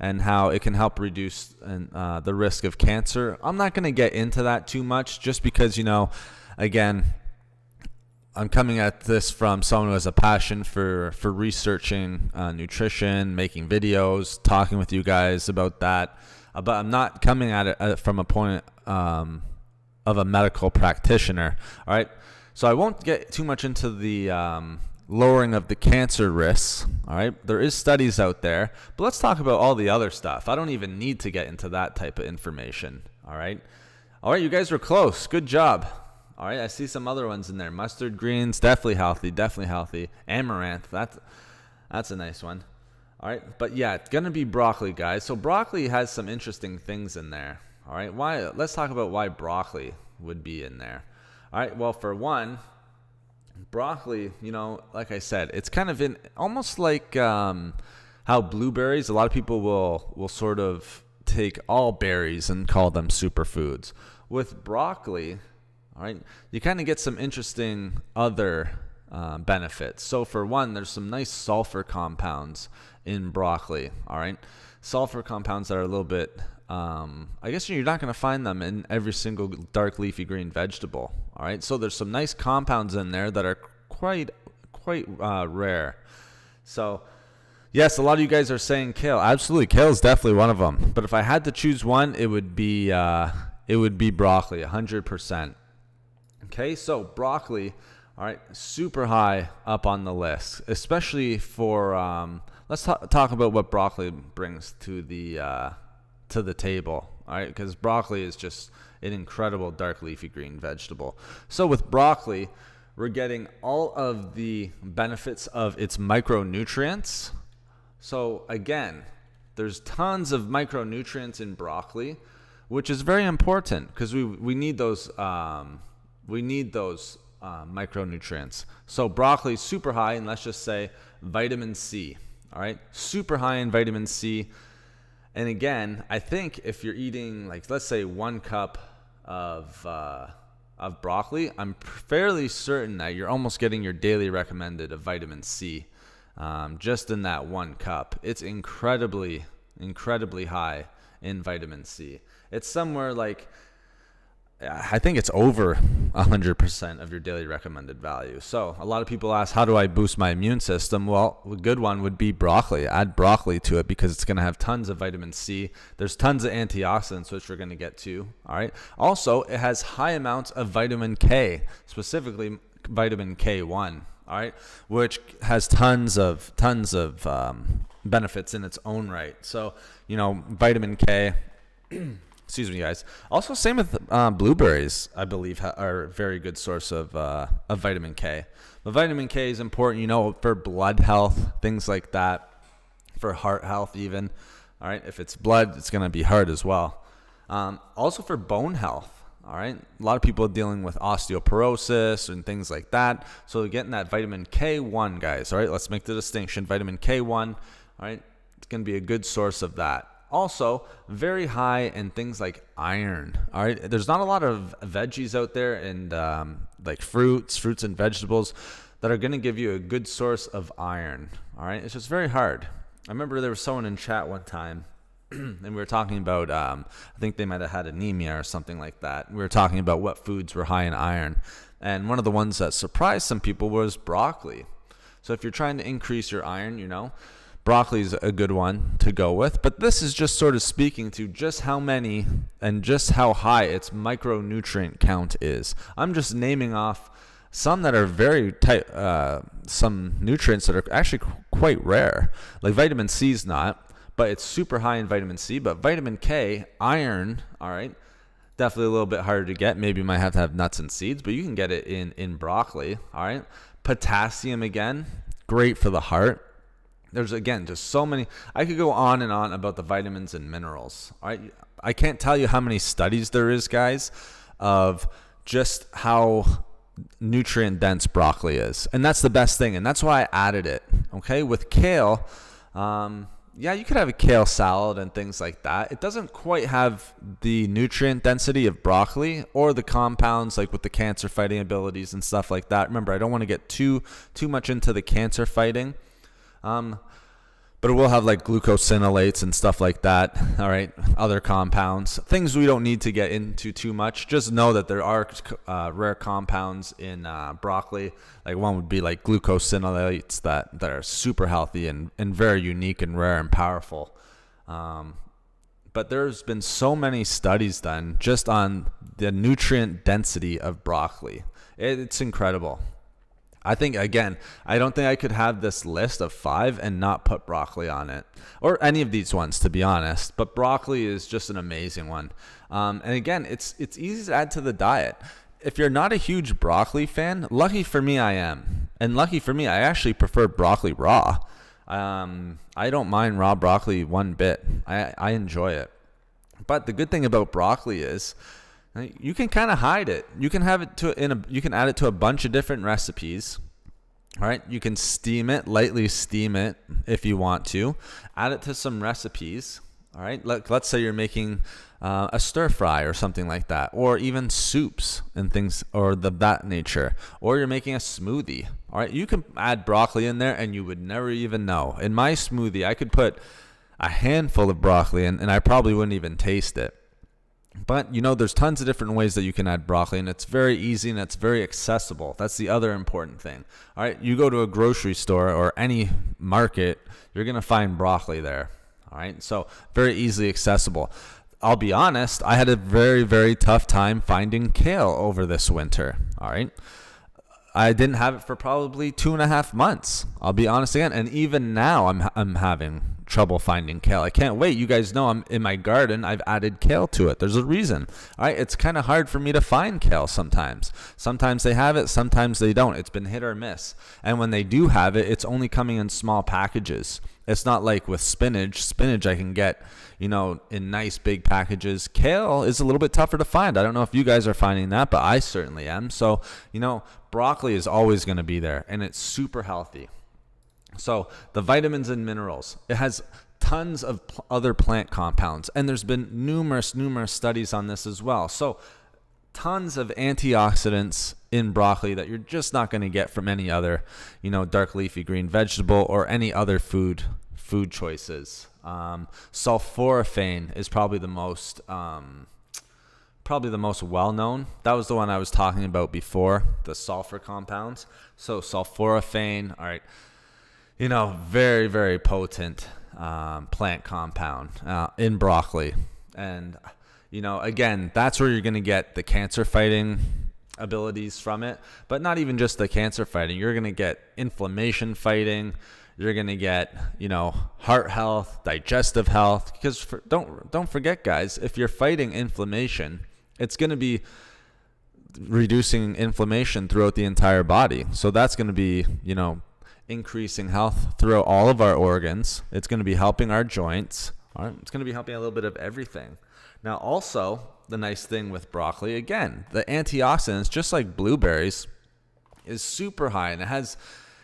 and how it can help reduce the risk of cancer. I'm not going to get into that too much just because, you know, again, I'm coming at this from someone who has a passion for researching nutrition, making videos, talking with you guys about that. But I'm not coming at it from a point of a medical practitioner. All right. So I won't get too much into the lowering of the cancer risks. All right, there is studies out there, but let's talk about all the other stuff. I don't even need to get into that type of information. All right, you guys were close. Good job. All right, I see some other ones in there. Mustard greens, definitely healthy. Amaranth, that's a nice one. All right, but yeah, it's gonna be broccoli, guys. So broccoli has some interesting things in there. All right, let's talk about why broccoli would be in there. All right, well, for one, broccoli, you know, like I said, it's kind of in almost like how blueberries, a lot of people will sort of take all berries and call them superfoods. With broccoli, all right, you kind of get some interesting other benefits. So for one, there's some nice sulfur compounds in broccoli. All right, sulfur compounds that are a little bit I guess you're not going to find them in every single dark leafy green vegetable. All right, so there's some nice compounds in there that are quite rare. So yes, a lot of you guys are saying kale. Absolutely, kale is definitely one of them. But if I had to choose one, it would be broccoli, 100%. Okay, so broccoli, all right, super high up on the list, especially for let's talk about what broccoli brings to the table. All right, because broccoli is just an incredible dark leafy green vegetable. So with broccoli, we're getting all of the benefits of its micronutrients. So again, there's tons of micronutrients in broccoli, which is very important because we need those micronutrients. So broccoli is super high in, let's just say, vitamin C. All right, super high in vitamin C. And again, I think if you're eating, like, let's say 1 cup of broccoli, I'm fairly certain that you're almost getting your daily recommended of vitamin C just in that 1 cup. It's incredibly high in vitamin C. It's somewhere like, I think it's over 100% of your daily recommended value. So a lot of people ask, how do I boost my immune system? Well, a good one would be broccoli. Add broccoli to it because it's going to have tons of vitamin C. There's tons of antioxidants, which we're going to get to. All right. Also, it has high amounts of vitamin K, specifically vitamin K1. All right, which has tons of benefits in its own right. So, you know, vitamin K. Excuse me, guys. Also, same with blueberries, I believe, are a very good source of vitamin K. But vitamin K is important, for blood health, things like that, for heart health even. All right, if it's blood, it's going to be heart as well. Also for bone health. All right, a lot of people are dealing with osteoporosis and things like that. So getting that vitamin K1, guys. All right, let's make the distinction. Vitamin K1, all right, it's going to be a good source of that. Also, very high in things like iron. All right, there's not a lot of veggies out there and like fruits and vegetables that are going to give you a good source of iron. All right, it's just very hard. I remember there was someone in chat one time, and we were talking about, I think they might have had anemia or something like that. We were talking about what foods were high in iron. And one of the ones that surprised some people was broccoli. So if you're trying to increase your iron, broccoli is a good one to go with. But this is just sort of speaking to just how many and just how high its micronutrient count is. I'm just naming off some that are very tight, some nutrients that are actually quite rare. Like vitamin C is not, but it's super high in vitamin C. But vitamin K, iron, all right, definitely a little bit harder to get. Maybe you might have to have nuts and seeds, but you can get it in broccoli, all right. Potassium, again, great for the heart. There's, again, just so many. I could go on and on about the vitamins and minerals, all right. I can't tell you how many studies there is, guys, of just how nutrient dense broccoli is. And that's the best thing. And that's why I added it, okay. With kale, yeah, you could have a kale salad and things like that. It doesn't quite have the nutrient density of broccoli or the compounds like with the cancer fighting abilities and stuff like that. Remember, I don't want to get too much into the cancer fighting. But it will have like glucosinolates and stuff like that. All right, other compounds, things we don't need to get into too much. Just know that there are rare compounds in broccoli. Like one would be like glucosinolates that are super healthy and very unique and rare and powerful. But there's been so many studies done just on the nutrient density of broccoli. It's incredible. I think, again, I don't think I could have this list of 5 and not put broccoli on it, or any of these ones, to be honest. But broccoli is just an amazing one. And again, it's easy to add to the diet. If you're not a huge broccoli fan, lucky for me, I am. And lucky for me, I actually prefer broccoli raw. I don't mind raw broccoli one bit. I enjoy it. But the good thing about broccoli is you can kind of hide it. You can have it you can add it to a bunch of different recipes. All right, you can lightly steam it if you want to. Add it to some recipes. All right, let's say you're making a stir fry or something like that, or even soups and things or that nature, or you're making a smoothie. All right, you can add broccoli in there and you would never even know. In my smoothie, I could put a handful of broccoli in and I probably wouldn't even taste it. But, there's tons of different ways that you can add broccoli, and it's very easy and it's very accessible. That's the other important thing. All right, you go to a grocery store or any market, you're going to find broccoli there. All right, so very easily accessible. I'll be honest, I had a very, very tough time finding kale over this winter. All right, I didn't have it for probably 2.5 months. I'll be honest again, and even now I'm having trouble finding kale. I can't wait. You guys know I'm in my garden. I've added kale to it. There's a reason. All right, it's kind of hard for me to find kale sometimes. Sometimes they have it, sometimes they don't. It's been hit or miss. And when they do have it, it's only coming in small packages. It's not like with spinach. Spinach I can get, in nice big packages. Kale is a little bit tougher to find. I don't know if you guys are finding that, but I certainly am. So, broccoli is always going to be there, and it's super healthy. So the vitamins and minerals, it has tons of other plant compounds, and there's been numerous studies on this as well. So tons of antioxidants in broccoli that you're just not going to get from any other, dark leafy green vegetable or any other food choices. Sulforaphane is probably the most well-known. That was the one I was talking about before, the sulfur compounds. So sulforaphane, all right. Very, very potent plant compound in broccoli. And, again, that's where you're going to get the cancer fighting abilities from it. But not even just the cancer fighting. You're going to get inflammation fighting. You're going to get, heart health, digestive health. Because don't forget, guys, if you're fighting inflammation, it's going to be reducing inflammation throughout the entire body. So that's going to be, increasing health throughout all of our organs. It's going to be helping our joints. All right? It's going to be helping a little bit of everything. Now, also, the nice thing with broccoli, again, the antioxidants, just like blueberries, is super high, and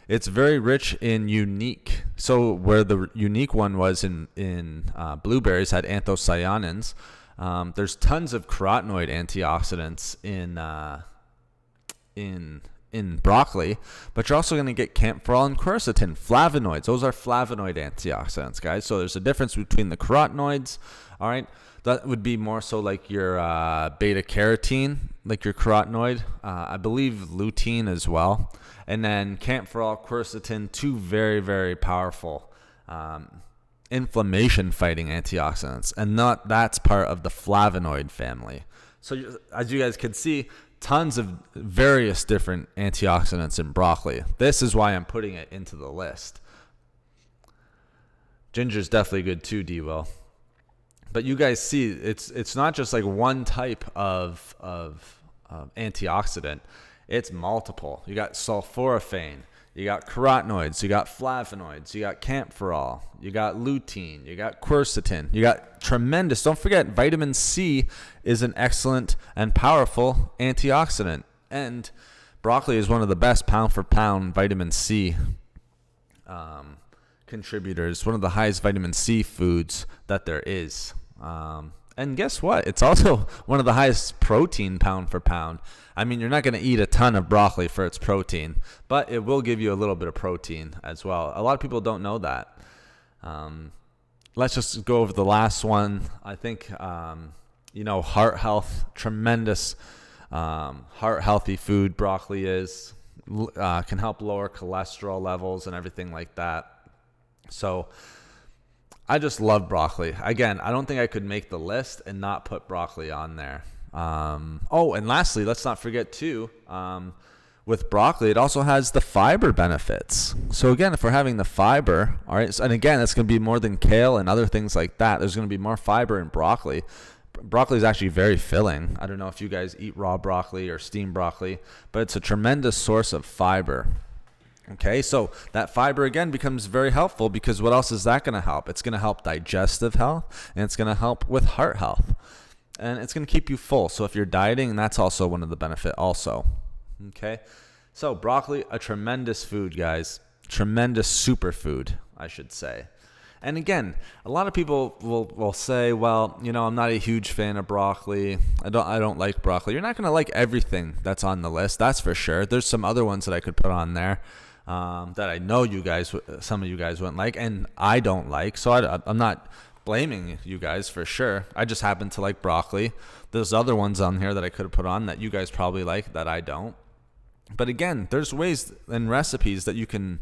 it's very rich in unique. So where the unique one was in blueberries had anthocyanins, there's tons of carotenoid antioxidants in broccoli, but you're also going to get camphor and quercetin, flavonoids. Those are flavonoid antioxidants, guys. So there's a difference between the carotenoids. All right, that would be more so like your beta carotene, like your carotenoid. I believe lutein as well. And then camphor, quercetin, two very, very powerful inflammation-fighting antioxidants. And that's part of the flavonoid family. So as you guys can see, tons of various different antioxidants in broccoli. This is why I'm putting it into the list. Ginger's definitely good too, D-Will. But you guys see, it's not just like one type of antioxidant. It's multiple. You got sulforaphane, you got carotenoids, you got flavonoids, you got camphor, you got lutein, you got quercetin, you got tremendous. Don't forget, vitamin C is an excellent and powerful antioxidant. And broccoli is one of the best pound for pound vitamin C contributors, one of the highest vitamin C foods that there is. And guess what? It's also one of the highest protein pound for pound. I mean, you're not going to eat a ton of broccoli for its protein, but it will give you a little bit of protein as well. A lot of people don't know that. Let's just go over the last one. I think, heart health, tremendous heart healthy food broccoli is. Can help lower cholesterol levels and everything like that. So I just love broccoli. Again, I don't think I could make the list and not put broccoli on there. And lastly, let's not forget too, with broccoli, it also has the fiber benefits. So again, if we're having the fiber, all right, and again, it's going to be more than kale and other things like that. There's going to be more fiber in broccoli. Broccoli is actually very filling. I don't know if you guys eat raw broccoli or steamed broccoli, but it's a tremendous source of fiber. Okay, so that fiber again becomes very helpful because what else is that going to help? It's going to help digestive health, and it's going to help with heart health, and it's going to keep you full. So if you're dieting, that's also one of the benefit also. Okay, so broccoli, a tremendous food, guys. Tremendous superfood, I should say. And again, a lot of people will say, well, I'm not a huge fan of broccoli. I don't like broccoli. You're not going to like everything that's on the list, that's for sure. There's some other ones that I could put on there that I know some of you guys wouldn't like, and I don't like. So I'm not blaming you guys for sure. I just happen to like broccoli. There's other ones on here that I could have put on that you guys probably like that I don't. But again, there's ways and recipes that you can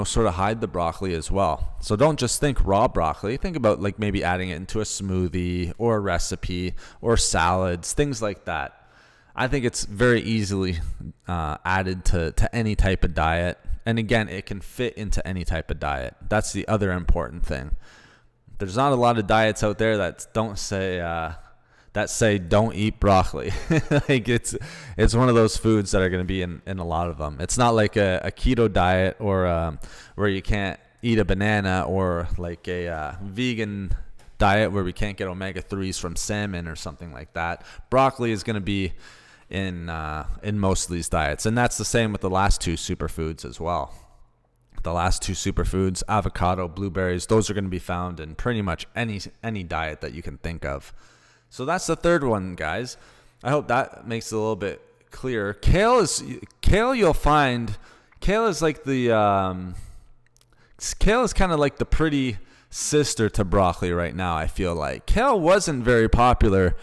sort of hide the broccoli as well. So don't just think raw broccoli. Think about like maybe adding it into a smoothie or a recipe or salads, things like that. I think it's very easily added to any type of diet. And again, it can fit into any type of diet. That's the other important thing. There's not a lot of diets out there that say don't eat broccoli. Like it's one of those foods that are going to be in a lot of them. It's not like a keto diet or where you can't eat a banana, or like a vegan diet where we can't get omega-3s from salmon or something like that. Broccoli is going to be in most of these diets, and that's the same with the last two superfoods as well. The last two superfoods, avocado, blueberries, those are going to be found in pretty much any diet that you can think of. So that's the third one, guys. I hope that makes it a little bit clearer. Kale, you'll find, kale is like kale is kind of like the pretty sister to broccoli right now, I feel like. Kale wasn't very popular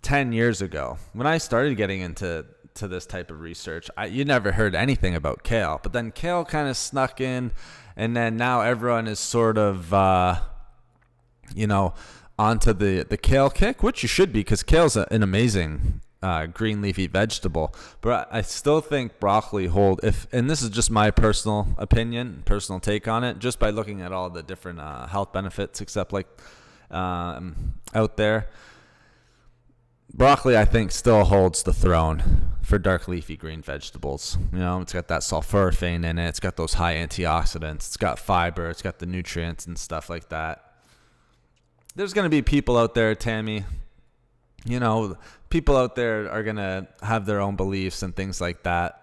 10 years ago. When I started getting into this type of research, you never heard anything about kale. But then kale kind of snuck in, and then now everyone is sort of, onto the kale kick, which you should be, because kale's an amazing green leafy vegetable. But I still think broccoli and this is just my personal opinion, personal take on it, just by looking at all the different health benefits except out there. Broccoli, I think, still holds the throne for dark leafy green vegetables. It's got that sulforaphane in it. It's got those high antioxidants. It's got fiber. It's got the nutrients and stuff like that. There's going to be people out there, Tammy, people out there are going to have their own beliefs and things like that.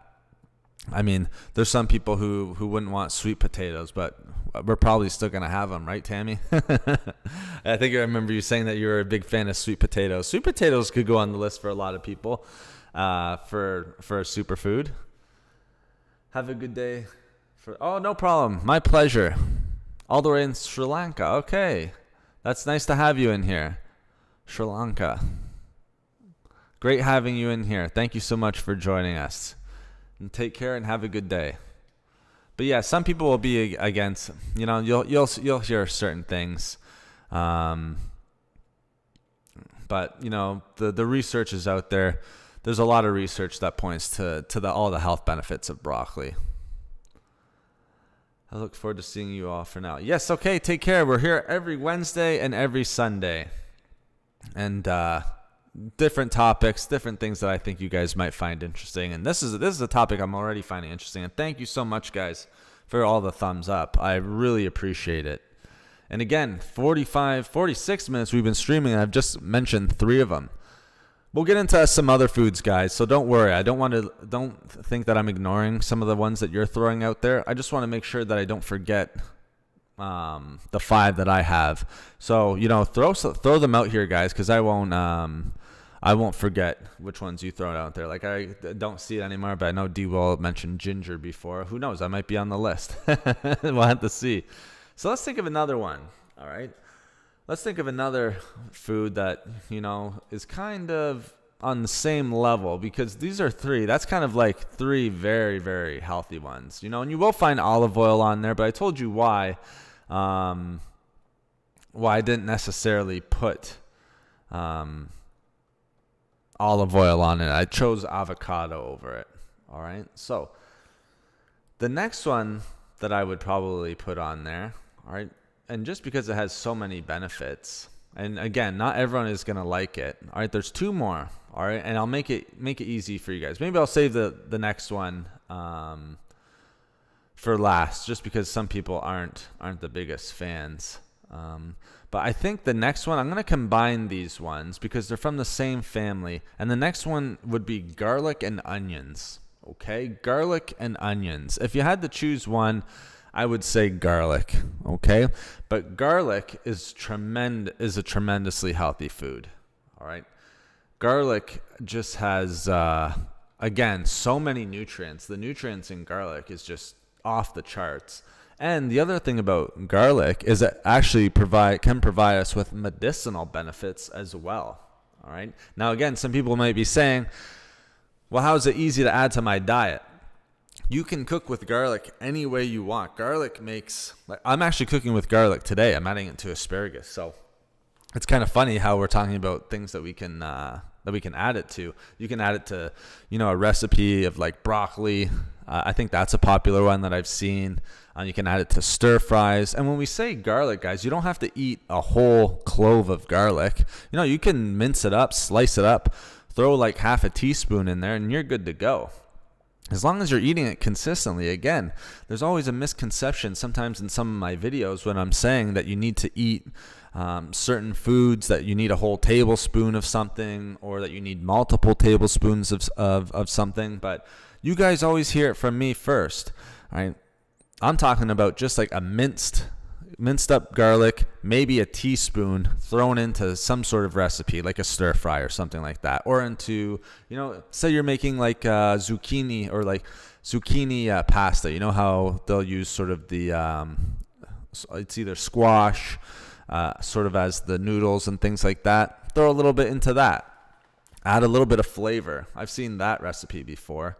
I mean, there's some people who wouldn't want sweet potatoes, but we're probably still going to have them, right, Tammy? I think I remember you saying that you were a big fan of sweet potatoes. Sweet potatoes could go on the list for a lot of people for a superfood. Have a good day. Oh, no problem. My pleasure. All the way in Sri Lanka. Okay. That's nice to have you in here. Sri Lanka. Great having you in here. Thank you so much for joining us. And take care and have a good day. But yeah, some people will be against, you'll hear certain things. But the research is out there. There's a lot of research that points to all the health benefits of broccoli. I look forward to seeing you all for now. Yes, okay, take care. We're here every Wednesday and every Sunday. And different topics, different things that I think you guys might find interesting. And this is a topic I'm already finding interesting. And thank you so much, guys, for all the thumbs up. I really appreciate it. And again, 46 minutes we've been streaming, and I've just mentioned 3 of them. We'll get into some other foods, guys, so don't worry. Don't think that I'm ignoring some of the ones that you're throwing out there. I just want to make sure that I don't forget the 5 that I have. So, throw them out here, guys, because I won't forget which ones you throw out there. Like, I don't see it anymore, but I know D-Will mentioned ginger before. Who knows? I might be on the list. We'll have to see. So let's think of another one, all right? Let's think of another food that, is kind of on the same level, because these are 3. That's kind of like 3 very, very healthy ones, and you will find olive oil on there, but I told you why I didn't necessarily put olive oil on it. I chose avocado over it, all right? So the next one that I would probably put on there, all right, and just because it has so many benefits, and again, not everyone is going to like it. All right, there's 2 more. All right, and I'll make it easy for you guys. Maybe I'll save the next one for last, just because some people aren't the biggest fans. But I think the next one, I'm going to combine these ones because they're from the same family. And the next one would be garlic and onions. Okay, garlic and onions. If you had to choose one, I would say garlic, okay? But garlic is a tremendously healthy food, all right? Garlic just has, again, so many nutrients. The nutrients in garlic is just off the charts. And the other thing about garlic is it actually can provide us with medicinal benefits as well, all right? Now, again, some people might be saying, well, how is it easy to add to my diet? You can cook with garlic any way you want. Garlic I'm actually cooking with garlic today. I'm adding it to asparagus. So it's kind of funny how we're talking about things that we can add it to. You can add it to, a recipe of like broccoli. I think that's a popular one that I've seen. You can add it to stir fries. And when we say garlic, guys, you don't have to eat a whole clove of garlic. You can mince it up, slice it up, throw like half a teaspoon in there, and you're good to go. As long as you're eating it consistently. Again, there's always a misconception sometimes in some of my videos when I'm saying that you need to eat certain foods, that you need a whole tablespoon of something, or that you need multiple tablespoons of something. But you guys always hear it from me first, right? I'm talking about just like a minced up garlic, maybe a teaspoon thrown into some sort of recipe, like a stir fry or something like that, or into, say you're making like zucchini or like zucchini pasta. You know how they'll use sort of the, it's either squash, sort of as the noodles and things like that. Throw a little bit into that. Add a little bit of flavor. I've seen that recipe before.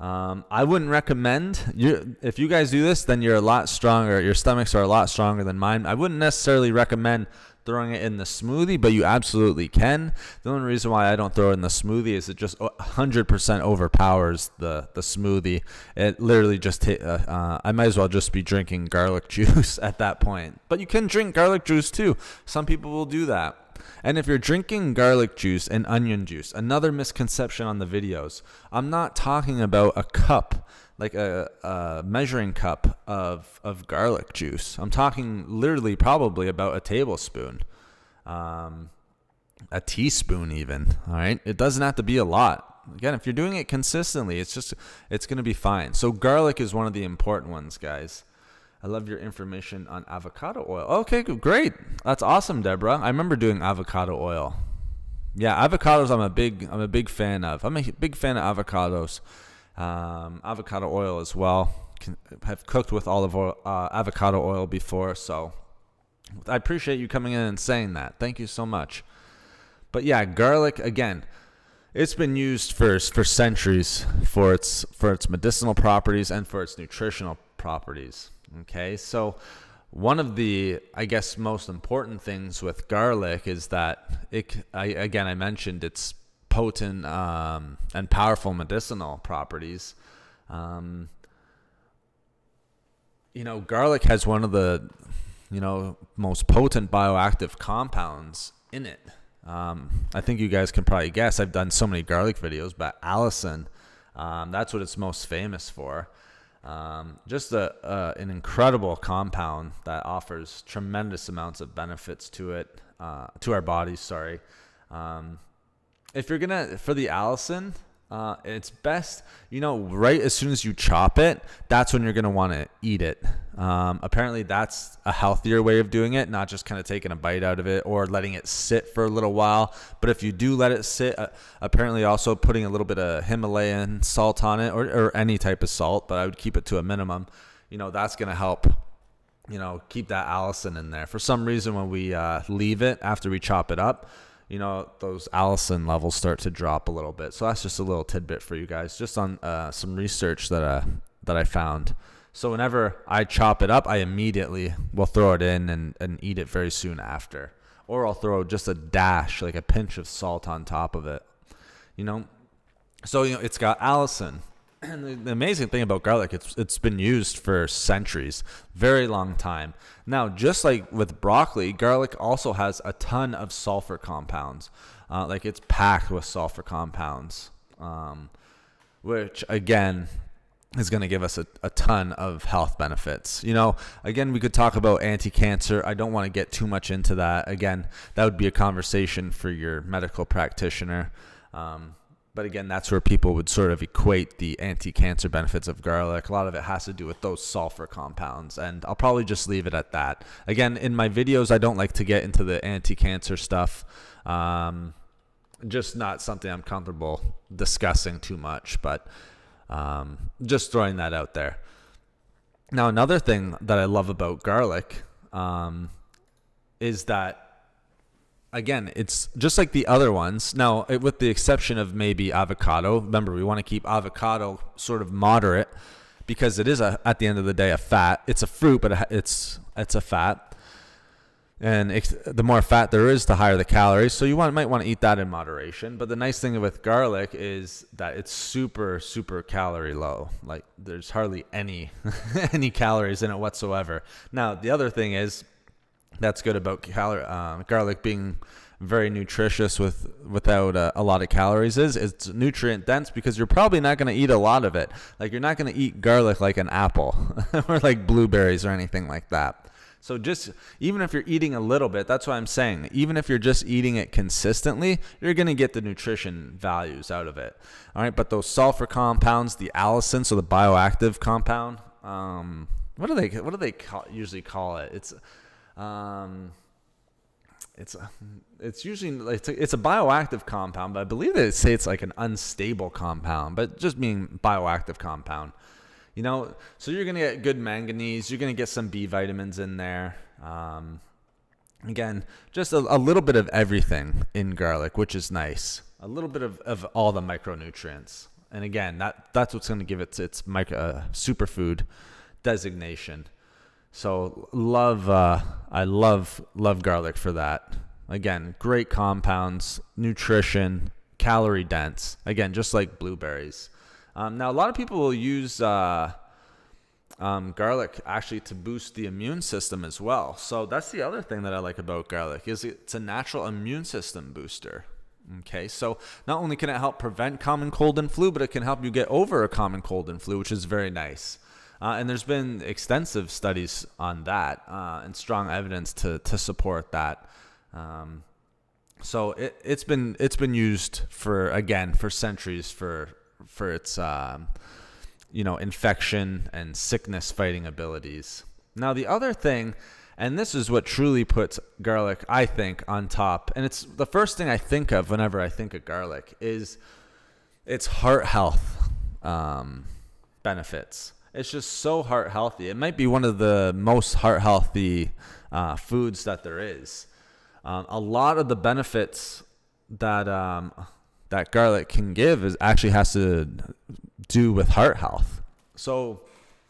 I wouldn't recommend if you guys do this, then you're a lot stronger. Your stomachs are a lot stronger than mine. I wouldn't necessarily recommend throwing it in the smoothie, but you absolutely can. The only reason why I don't throw it in the smoothie is it just 100% overpowers the smoothie. It literally just I might as well just be drinking garlic juice at that point. But you can drink garlic juice too. Some people will do that. And if you're drinking garlic juice and onion juice, another misconception on the videos, I'm not talking about a cup, like a measuring cup of garlic juice. I'm talking literally probably about a tablespoon, a teaspoon even, all right? It doesn't have to be a lot. Again, if you're doing it consistently, it's going to be fine. So garlic is one of the important ones, guys. I love your information on avocado oil. Okay, great. That's awesome, Deborah. I remember doing avocado oil. Yeah, avocados I'm a big fan of. I'm a big fan of avocados. Avocado oil as well. Have cooked with olive oil, avocado oil before, so I appreciate you coming in and saying that. Thank you so much. But yeah, garlic, again, it's been used for centuries for its medicinal properties and for its nutritional properties. Okay, so one of the, I guess, most important things with garlic is that I mentioned its potent and powerful medicinal properties. Garlic has one of the most potent bioactive compounds in it. I think you guys can probably guess. I've done so many garlic videos, but allicin, that's what it's most famous for. Just an incredible compound that offers tremendous amounts of benefits to our bodies. Sorry. If you're for the allicin, it's best, right as soon as you chop it, that's when you're going to want to eat it. Apparently that's a healthier way of doing it, not just kind of taking a bite out of it or letting it sit for a little while. But if you do let it sit, apparently also putting a little bit of Himalayan salt on it or any type of salt, but I would keep it to a minimum. That's going to help, keep that allicin in there. For some reason, when we leave it after we chop it up, those allicin levels start to drop a little bit. So that's just a little tidbit for you guys, just on some research that I found. So whenever I chop it up, I immediately will throw it in and eat it very soon after. Or I'll throw just a dash, like a pinch of salt on top of it. So it's got allicin. And the amazing thing about garlic, it's been used for centuries, very long time. Now, just like with broccoli, garlic also has a ton of sulfur compounds. Like it's packed with sulfur compounds, which again is going to give us a ton of health benefits. Again, we could talk about anti-cancer. I don't want to get too much into that. Again, that would be a conversation for your medical practitioner. But again, that's where people would sort of equate the anti-cancer benefits of garlic. A lot of it has to do with those sulfur compounds, and I'll probably just leave it at that. Again, in my videos, I don't like to get into the anti-cancer stuff. Just not something I'm comfortable discussing too much, but just throwing that out there. Now, another thing that I love about garlic is that, again, it's just like the other ones. Now, with the exception of maybe avocado. Remember, we want to keep avocado sort of moderate because it is, at the end of the day, a fat. It's a fruit, but it's a fat. And the more fat there is, the higher the calories. So you might want to eat that in moderation. But the nice thing with garlic is that it's super, super calorie low. Like there's hardly any calories in it whatsoever. Now, the other thing is, that's good about garlic being very nutritious without a lot of calories is it's nutrient dense because you're probably not going to eat a lot of it. Like you're not going to eat garlic like an apple or like blueberries or anything like that. So just even if you're eating a little bit, that's what I'm saying. Even if you're just eating it consistently, you're going to get the nutrition values out of it. All right, but those sulfur compounds, the allicin, so the bioactive compound, what do they usually call it? It's usually it's a bioactive compound, but I believe they say it's like an unstable compound, but just mean bioactive compound. So you're going to get good manganese. You're going to get some B vitamins in there. Again, just a little bit of everything in garlic, which is nice. A little bit of all the micronutrients. And again, that's what's going to give it its superfood designation. So I love garlic for that. Again, great compounds, nutrition, calorie dense. Again, just like blueberries. Now, a lot of people will use garlic actually to boost the immune system as well. So that's the other thing that I like about garlic is it's a natural immune system booster. Okay, so not only can it help prevent common cold and flu, but it can help you get over a common cold and flu, which is very nice. And there's been extensive studies on that and strong evidence to support that. So it's been used for centuries for its infection and sickness fighting abilities. Now the other thing, and this is what truly puts garlic, I think, on top, and it's the first thing I think of whenever I think of garlic, is its heart health benefits. It's just so heart healthy. It might be one of the most heart healthy foods that there is. A lot of the benefits that garlic can give actually has to do with heart health. So,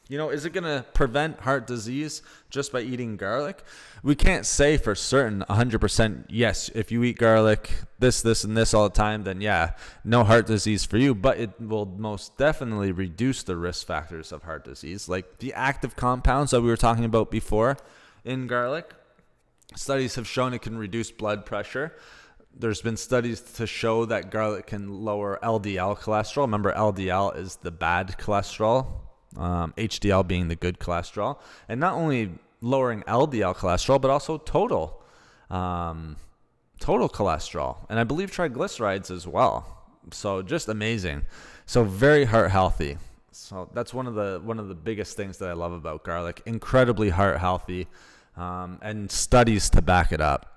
is it going to prevent heart disease just by eating garlic? We can't say for certain 100% yes, if you eat garlic, this, and this all the time, then yeah, no heart disease for you. But it will most definitely reduce the risk factors of heart disease, like the active compounds that we were talking about before in garlic. Studies have shown it can reduce blood pressure. There's been studies to show that garlic can lower LDL cholesterol. Remember, LDL is the bad cholesterol, HDL being the good cholesterol. And not only lowering LDL cholesterol, but also total cholesterol. And I believe triglycerides as well. So just amazing. So very heart healthy. So that's one of the biggest things that I love about garlic. Incredibly heart healthy, and studies to back it up.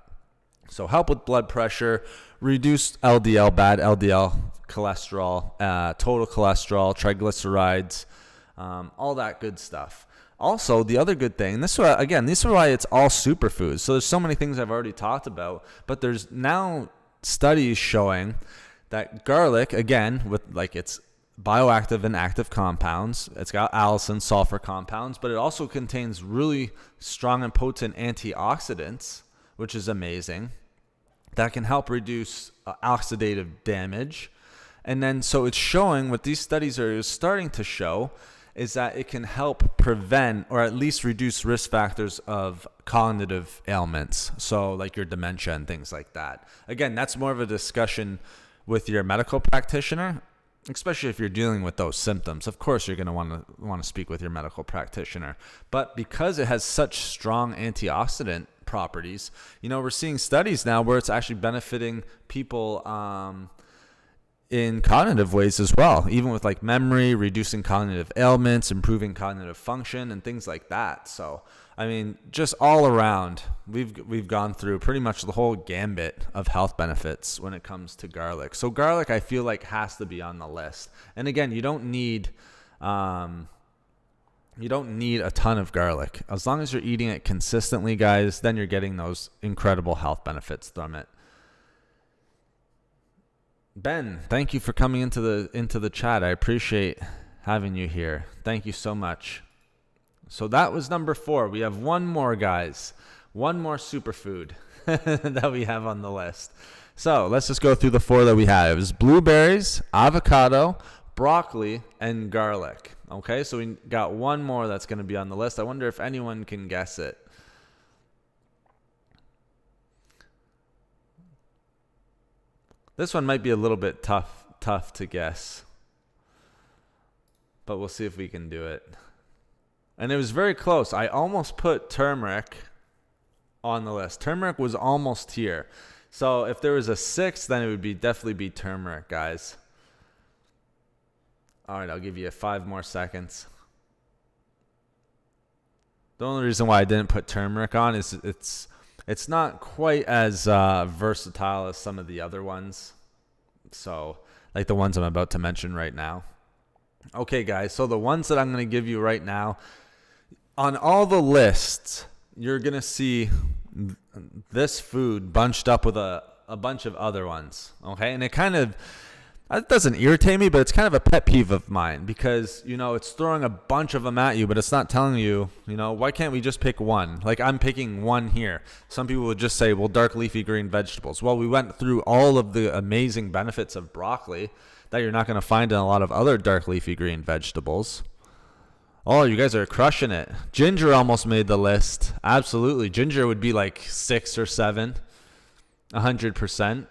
So help with blood pressure, reduce LDL, bad LDL cholesterol, total cholesterol, triglycerides, all that good stuff. Also, the other good thing, this is why it's all superfoods. So there's so many things I've already talked about, but there's now studies showing that garlic, again, with its bioactive and active compounds, it's got allicin, sulfur compounds, but it also contains really strong and potent antioxidants, which is amazing, that can help reduce oxidative damage. And then so it's showing, what these studies are starting to show, is that it can help prevent or at least reduce risk factors of cognitive ailments, so like your dementia and things like that. Again, that's more of a discussion with your medical practitioner, especially if you're dealing with those symptoms. Of course, you're going to want to speak with your medical practitioner. But because it has such strong antioxidant properties, we're seeing studies now where it's actually benefiting people in cognitive ways as well, even with memory, reducing cognitive ailments, improving cognitive function, and things like that. So, I mean, just all around, we've gone through pretty much the whole gambit of health benefits when it comes to garlic. So garlic, I feel like, has to be on the list. And again, you don't need a ton of garlic. As long as you're eating it consistently, guys, then you're getting those incredible health benefits from it. Ben, thank you for coming into the chat. I appreciate having you here. Thank you so much. So that was number 4. We have one more, guys. One more superfood that we have on the list. So let's just go through the 4 that we had. It was blueberries, avocado, broccoli, and garlic. Okay, so we got one more that's going to be on the list. I wonder if anyone can guess it. This one might be a little bit tough to guess, but we'll see if we can do it. And it was very close. I almost put turmeric on the list. Turmeric was almost here. So if there was a 6th, then it would definitely be turmeric, guys. All right, I'll give you 5 more seconds. The only reason why I didn't put turmeric on is it's not quite as versatile as some of the other ones. So, like the ones I'm about to mention right now. Okay, guys, so the ones that I'm going to give you right now, on all the lists, you're going to see this food bunched up with a bunch of other ones. Okay, and it kind of, it doesn't irritate me, but it's kind of a pet peeve of mine because, it's throwing a bunch of them at you, but it's not telling you, why can't we just pick one? Like I'm picking one here. Some people would just say, well, dark leafy green vegetables. Well, we went through all of the amazing benefits of broccoli that you're not going to find in a lot of other dark leafy green vegetables. Oh, you guys are crushing it. Ginger almost made the list. Absolutely. Ginger would be like 6 or 7, 100%.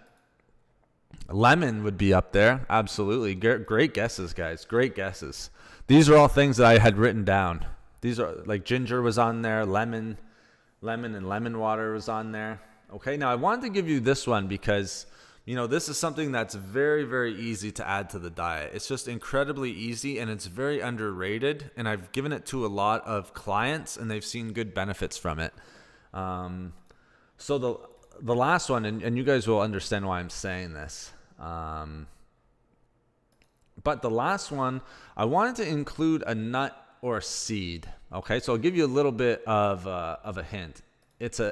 Lemon would be up there. Absolutely. Great guesses, guys. Great guesses. These are all things that I had written down. These are like ginger was on there. Lemon and lemon water was on there. Okay. Now I wanted to give you this one because, this is something that's very, very easy to add to the diet. It's just incredibly easy and it's very underrated. And I've given it to a lot of clients and they've seen good benefits from it. So the last one, and you guys will understand why I'm saying this. But the last one, I wanted to include a nut or a seed. Okay, so I'll give you a little bit of a hint. It's a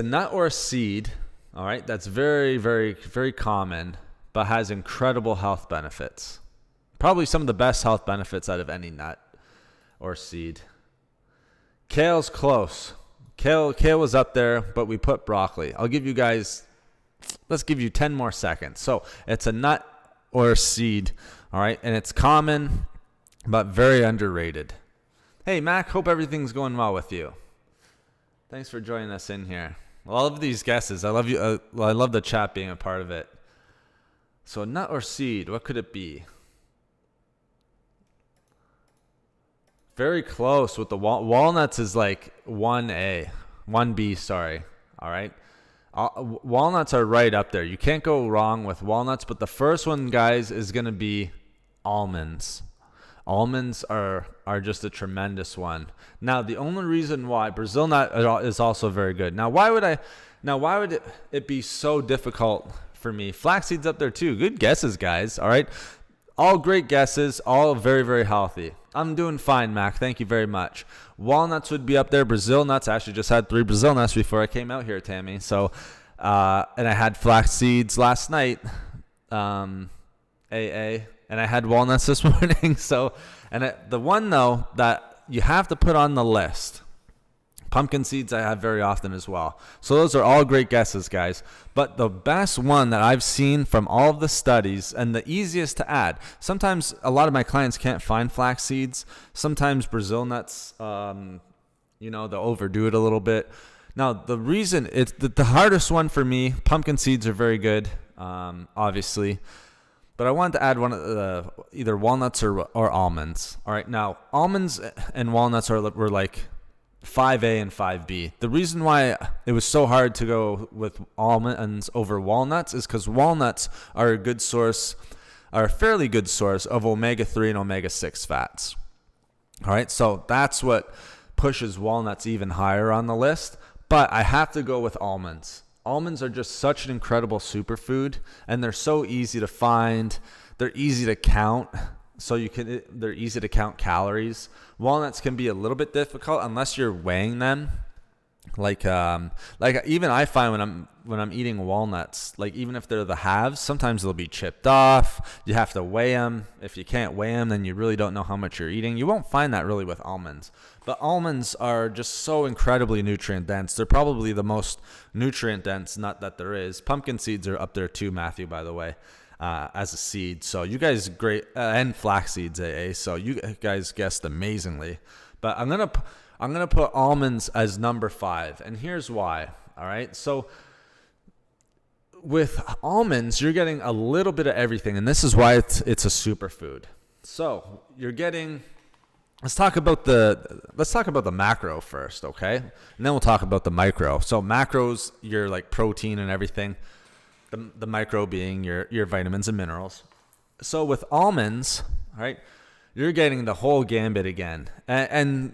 nut or a seed. All right, that's very, very, very common, but has incredible health benefits. Probably some of the best health benefits out of any nut or seed. Kale's close. Kale was up there, but we put broccoli. Let's give you 10 more seconds. So it's a nut or a seed, all right? And it's common, but very underrated. Hey, Mac, hope everything's going well with you. Thanks for joining us in here. All of these guesses, I love you. I love the chat being a part of it. So nut or seed, what could it be? Very close with the walnuts is like 1B, sorry. All right. Walnuts are right up there. You can't go wrong with walnuts, but the first one, guys, is going to be almonds. Almonds are just a tremendous one. Now, the only reason why Brazil nut is also very good. Now, why would it be so difficult for me? Flaxseed's up there too. Good guesses, guys. All right. All great guesses, all very, very healthy. I'm doing fine, Mac. Thank you very much. Walnuts would be up there. Brazil nuts. I actually just had 3 Brazil nuts before I came out here, Tammy. So, and I had flax seeds last night, AA, and I had walnuts this morning. So, the one though that you have to put on the list, pumpkin seeds I have very often as well. So those are all great guesses, guys. But the best one that I've seen from all of the studies and the easiest to add, sometimes a lot of my clients can't find flax seeds. Sometimes Brazil nuts, they'll overdo it a little bit. Now, the reason it's the hardest one for me, pumpkin seeds are very good, obviously. But I wanted to add one of the either walnuts or almonds. All right, now almonds and walnuts were like 5A and 5B. The reason why it was so hard to go with almonds over walnuts is because walnuts are a fairly good source of omega-3 and omega-6 fats. All right, so that's what pushes walnuts even higher on the list. But I have to go with almonds. Almonds are just such an incredible superfood, and they're so easy to find. They're easy to count. They're easy to count calories. Walnuts can be a little bit difficult unless you're weighing them. Like even I find when I'm eating walnuts, like even if they're the halves, sometimes they'll be chipped off. You have to weigh them. If you can't weigh them, then you really don't know how much you're eating. You won't find that really with almonds. But almonds are just so incredibly nutrient dense. They're probably the most nutrient dense nut that there is. Pumpkin seeds are up there too, Matthew, by the way. As a seed. So you guys great, and flax seeds, AA. So you guys guessed amazingly. But I'm gonna put almonds as number 5, and here's why. All right. So with almonds, you're getting a little bit of everything, and this is why it's a superfood. So you're getting. Let's talk about the macro first, okay? And then we'll talk about the micro. So macros, your like protein and everything. The micro being your vitamins and minerals. So with almonds, all right, you're getting the whole gambit again. And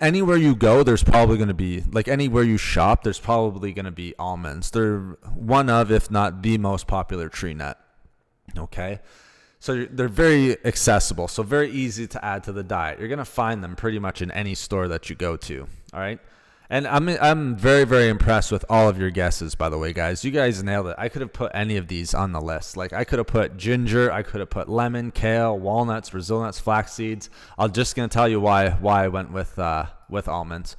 anywhere you go, there's probably going to be, like anywhere you shop, there's probably going to be almonds. They're one of, if not the most popular tree nut. Okay? So they're very accessible, so very easy to add to the diet. You're going to find them pretty much in any store that you go to. All right? And I'm very, very impressed with all of your guesses, by the way, guys. You guys nailed it. I could have put any of these on the list. Like, I could have put ginger, I could have put lemon, kale, walnuts, Brazil nuts, flax seeds. I'm just going to tell you why I went with almonds.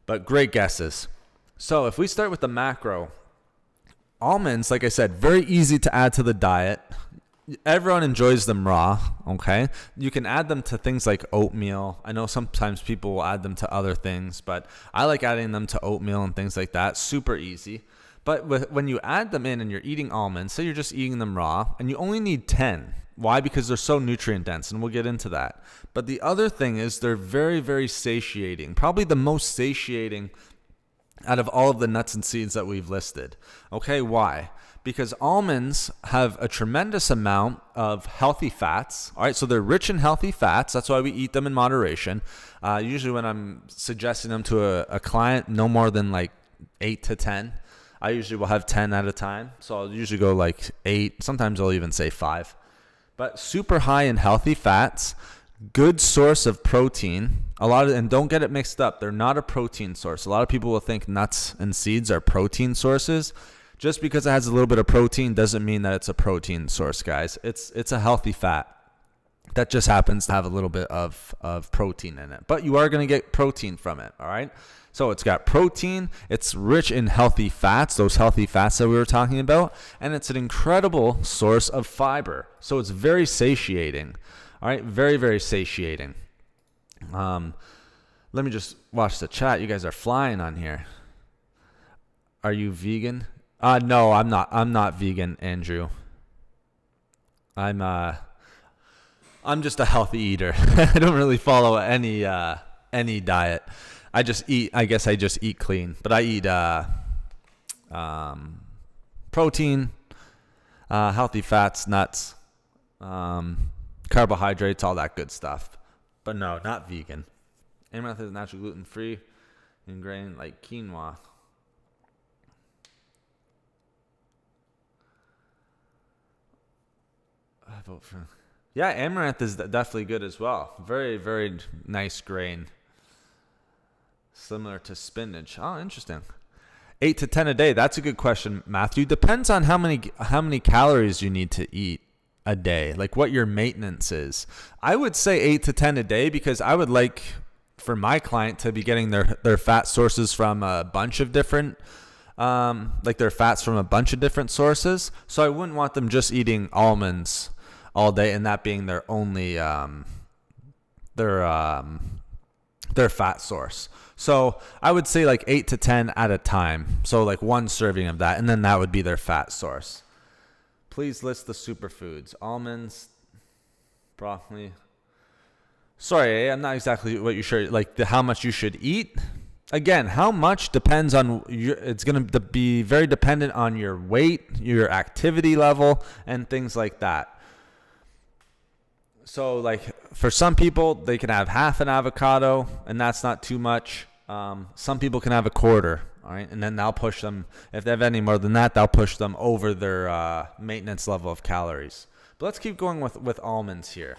But great guesses. So if we start with the macro, almonds, like I said, very easy to add to the diet. Everyone enjoys them raw, okay? You can add them to things like oatmeal. I know sometimes people will add them to other things, but I like adding them to oatmeal and things like that. Super easy. But when you add them in and you're eating almonds, say you're just eating them raw, and you only need 10. Why? Because they're so nutrient dense, and we'll get into that. But the other thing is they're very, very satiating. Probably the most satiating out of all of the nuts and seeds that we've listed. Okay, why? Because almonds have a tremendous amount of healthy fats. All right, so they're rich in healthy fats. That's why we eat them in moderation. Usually when I'm suggesting them to a client, no more than like 8 to 10. I usually will have 10 at a time. So I'll usually go like 8. Sometimes I'll even say 5. But super high in healthy fats, good source of protein. And don't get it mixed up. They're not a protein source. A lot of people will think nuts and seeds are protein sources. Just because it has a little bit of protein doesn't mean that it's a protein source, guys. It's a healthy fat that just happens to have a little bit of protein in it. But you are going to get protein from it, all right? So it's got protein. It's rich in healthy fats, those healthy fats that we were talking about. And it's an incredible source of fiber. So it's very satiating, all right? Very, very satiating. Let me just watch the chat. You guys are flying on here. Are you vegan? No, I'm not. I'm not vegan, Andrew. I'm just a healthy eater. I don't really follow any diet. I guess I just eat clean. But I eat protein, healthy fats, nuts, carbohydrates, all that good stuff. But no, not vegan. Amaranth is natural gluten-free and grain like quinoa. I vote for. Yeah, amaranth is definitely good as well. Very, very nice grain. Similar to spinach. Oh, interesting. 8 to 10 a day. That's a good question, Matthew. Depends on how many calories you need to eat a day, like what your maintenance is. I would say 8 to 10 a day because I would like for my client to be getting their fat sources from a bunch of different like their fats from a bunch of different sources. So I wouldn't want them just eating almonds all day and that being their only their fat source. So I would say like 8 to 10 at a time. So like one serving of that, and then that would be their fat source. Please list the superfoods. Almonds, broccoli. Sorry, I'm not exactly what you should, like how much you should eat. Again, how much depends on it's going to be very dependent on your weight, your activity level, and things like that. So like for some people, they can have half an avocado, and that's not too much. Some people can have a quarter, all right? And then they'll push them. If they have any more than that, they'll push them over their maintenance level of calories. But let's keep going with almonds here.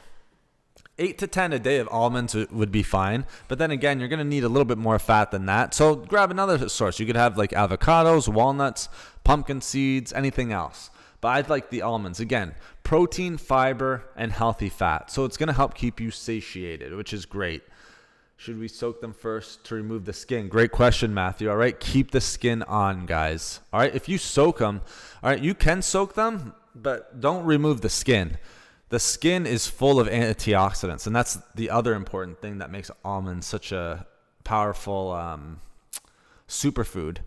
8 to 10 a day of almonds would be fine. But then again, you're going to need a little bit more fat than that. So grab another source. You could have like avocados, walnuts, pumpkin seeds, anything else. But I'd like the almonds. Again, protein, fiber, and healthy fat. So it's going to help keep you satiated, which is great. Should we soak them first to remove the skin? Great question, Matthew. All right, keep the skin on, guys. All right, if you soak them, all right, you can soak them, but don't remove the skin. The skin is full of antioxidants, and that's the other important thing that makes almonds such a powerful superfood.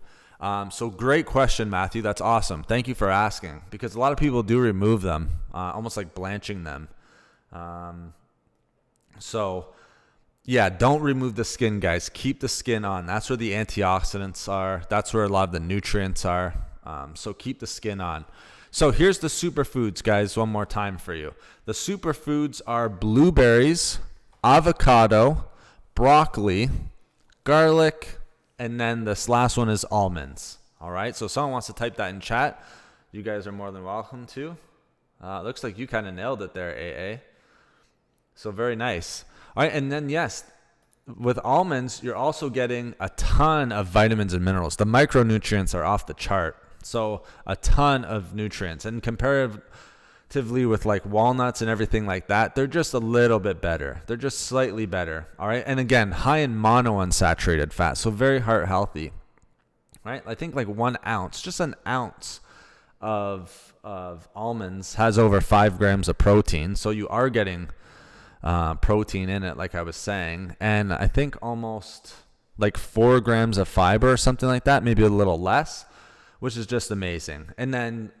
So great question, Matthew. That's awesome. Thank you for asking, because a lot of people do remove them, almost like blanching them. So yeah, don't remove the skin, guys. Keep the skin on. That's where the antioxidants are. That's where a lot of the nutrients are. So keep the skin on. So here's the superfoods, guys, one more time for you. The superfoods are blueberries, avocado, broccoli, garlic, and then this last one is almonds. All right, so if someone wants to type that in chat, you guys are more than welcome to. Looks like you kind of nailed it there, AA. So very nice. All right, and then yes, with almonds, you're also getting a ton of vitamins and minerals. The micronutrients are off the chart. So a ton of nutrients. And comparatively with like walnuts and everything like that, they're just a little bit better. They're just slightly better. All right. And again, high in monounsaturated fat. So very heart healthy. Right. I think like 1 ounce, just an ounce of almonds has over 5 grams of protein. So you are getting protein in it, like I was saying. And I think almost like 4 grams of fiber or something like that, maybe a little less, which is just amazing. And then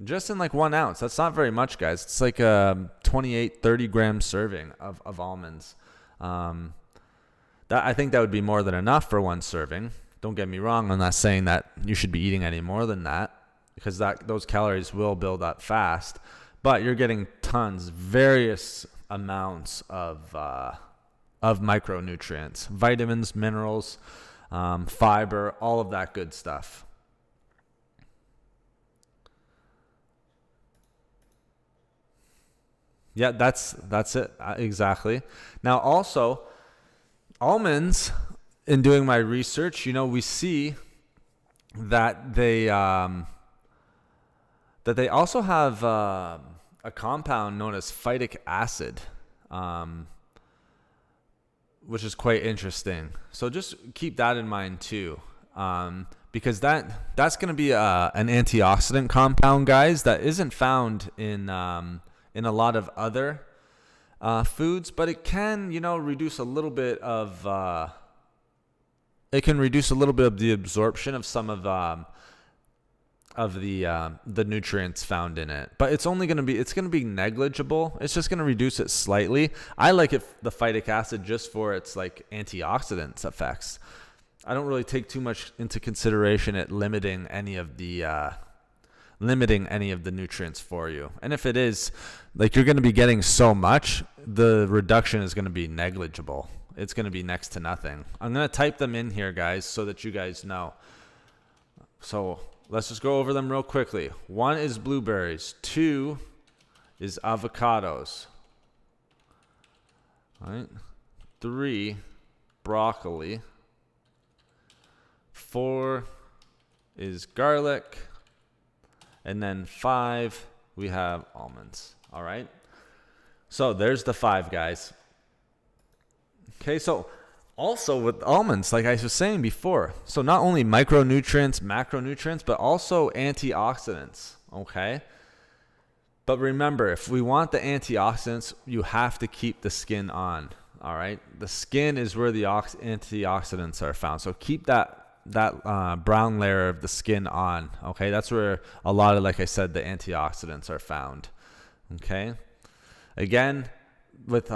just in like 1 ounce, that's not very much, guys. It's like a 30 gram serving of almonds. I think that would be more than enough for one serving. Don't get me wrong. I'm not saying that you should be eating any more than that, because those calories will build up fast. But you're getting tons, various amounts of micronutrients, vitamins, minerals, fiber, all of that good stuff. Yeah, that's it. Exactly. Now, also, almonds, in doing my research, we see that they also have a compound known as phytic acid, which is quite interesting. So just keep that in mind too, because that's going to be an antioxidant compound, guys, that isn't found in a lot of other foods, but it can, reduce a little bit of the absorption of some of the nutrients found in it. But it's going to be negligible. It's just going to reduce it slightly. I like the phytic acid just for its like antioxidants effects. I don't really take too much into consideration it limiting any of the nutrients for you. And if it is, like, you're going to be getting so much, the reduction is going to be negligible. It's going to be next to nothing. I'm going to type them in here, guys, so that you guys know. So let's just go over them real quickly. 1 is blueberries. 2 is avocados. All right. 3, broccoli. 4 is garlic. And then 5, we have almonds. All right. So there's the 5, guys. Okay, so also with almonds, like I was saying before, so not only micronutrients, macronutrients, but also antioxidants, okay? But remember, if we want the antioxidants, you have to keep the skin on, all right? The skin is where the antioxidants are found. So keep that brown layer of the skin on, okay? That's where a lot of, like I said, the antioxidants are found, okay? Again, with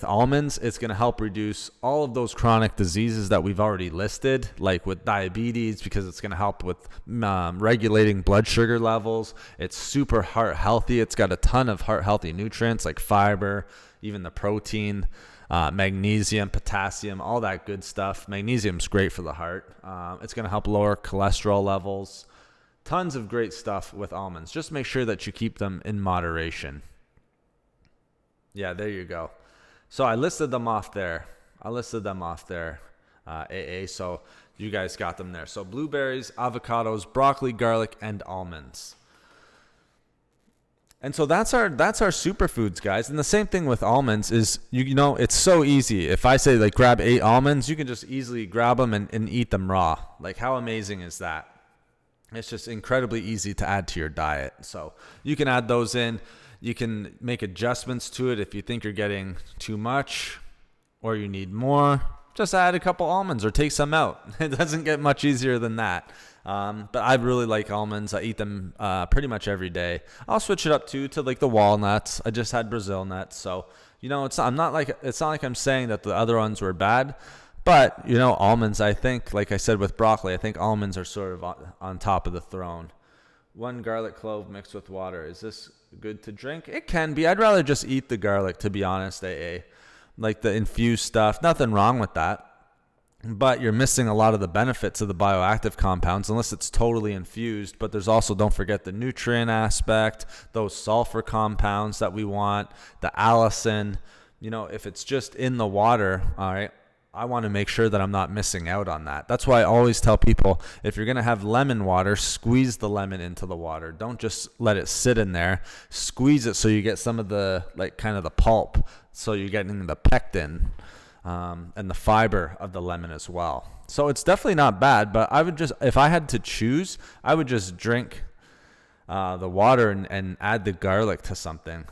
almonds, it's going to help reduce all of those chronic diseases that we've already listed, like with diabetes, because it's going to help with regulating blood sugar levels. It's super heart healthy. It's got a ton of heart healthy nutrients like fiber, even the protein, magnesium, potassium, all that good stuff. Magnesium's great for the heart. It's going to help lower cholesterol levels. Tons of great stuff with almonds. Just make sure that you keep them in moderation. Yeah, there you go. So I listed them off there. AA, so you guys got them there. So blueberries, avocados, broccoli, garlic, and almonds. And so that's our superfoods, guys. And the same thing with almonds is, it's so easy. If I say, like, grab 8 almonds, you can just easily grab them and eat them raw. Like, how amazing is that? It's just incredibly easy to add to your diet. So you can add those in. You can make adjustments to it if you think you're getting too much or you need more. Just add a couple almonds or take some out. It doesn't get much easier than that. But I really like almonds. I eat them pretty much every day. I'll switch it up to like the walnuts. I just had Brazil nuts. So, it's not like I'm saying that the other ones were bad. But, almonds, I think, like I said with broccoli, I think almonds are sort of on top of the throne. 1 garlic clove mixed with water. Is this good to drink? It can be. I'd rather just eat the garlic, to be honest, AA. Like the infused stuff. Nothing wrong with that. But you're missing a lot of the benefits of the bioactive compounds unless it's totally infused. But there's also, don't forget, the nutrient aspect, those sulfur compounds that we want, the allicin, if it's just in the water, all right, I want to make sure that I'm not missing out on that. That's why I always tell people, if you're going to have lemon water, squeeze the lemon into the water. Don't just let it sit in there. Squeeze it so you get some of the, kind of the pulp. So you're getting the pectin and the fiber of the lemon as well. So it's definitely not bad, but I would just, if I had to choose, I would just drink the water and add the garlic to something,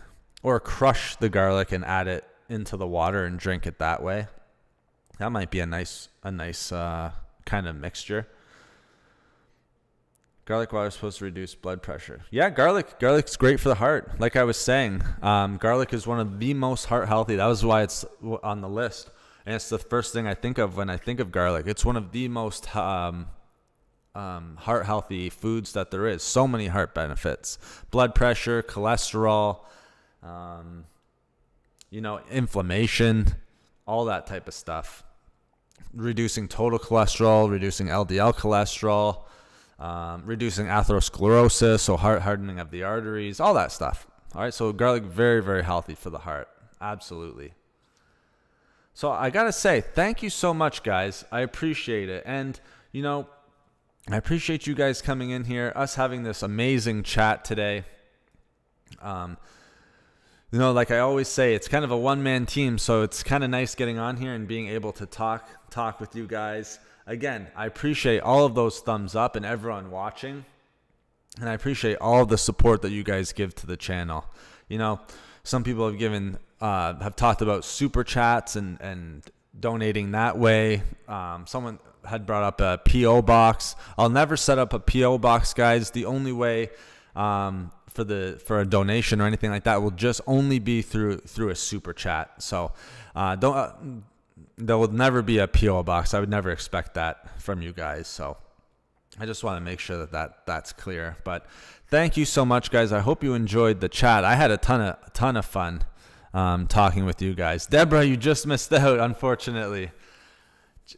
or crush the garlic and add it into the water and drink it that way. That might be a nice kind of mixture. Garlic water is supposed to reduce blood pressure. Yeah, garlic's great for the heart. Like I was saying, garlic is one of the most heart healthy. That was why it's on the list. And it's the first thing I think of when I think of garlic. It's one of the most heart healthy foods that there is. So many heart benefits: blood pressure, cholesterol, inflammation, all that type of stuff. Reducing total cholesterol, reducing LDL cholesterol, reducing atherosclerosis, so heart hardening of the arteries, all that stuff. All right, so garlic, very, very healthy for the heart. Absolutely. So I got to say, thank you so much, guys. I appreciate it. And, I appreciate you guys coming in here, us having this amazing chat today. Like I always say, it's kind of a one-man team, so it's kind of nice getting on here and being able to talk with you guys. Again, I appreciate all of those thumbs up and everyone watching, and I appreciate all of the support that you guys give to the channel. Some people have talked about super chats and donating that way. Someone had brought up a PO box. I'll never set up a PO box, guys. The only way for a donation or anything like that will just only be through a super chat. So there will never be a PO box. I would never expect that from you guys. So I just want to make sure that's clear. But thank you so much, guys. I hope you enjoyed the chat. I had a ton of fun talking with you guys. Deborah, you just missed out, unfortunately.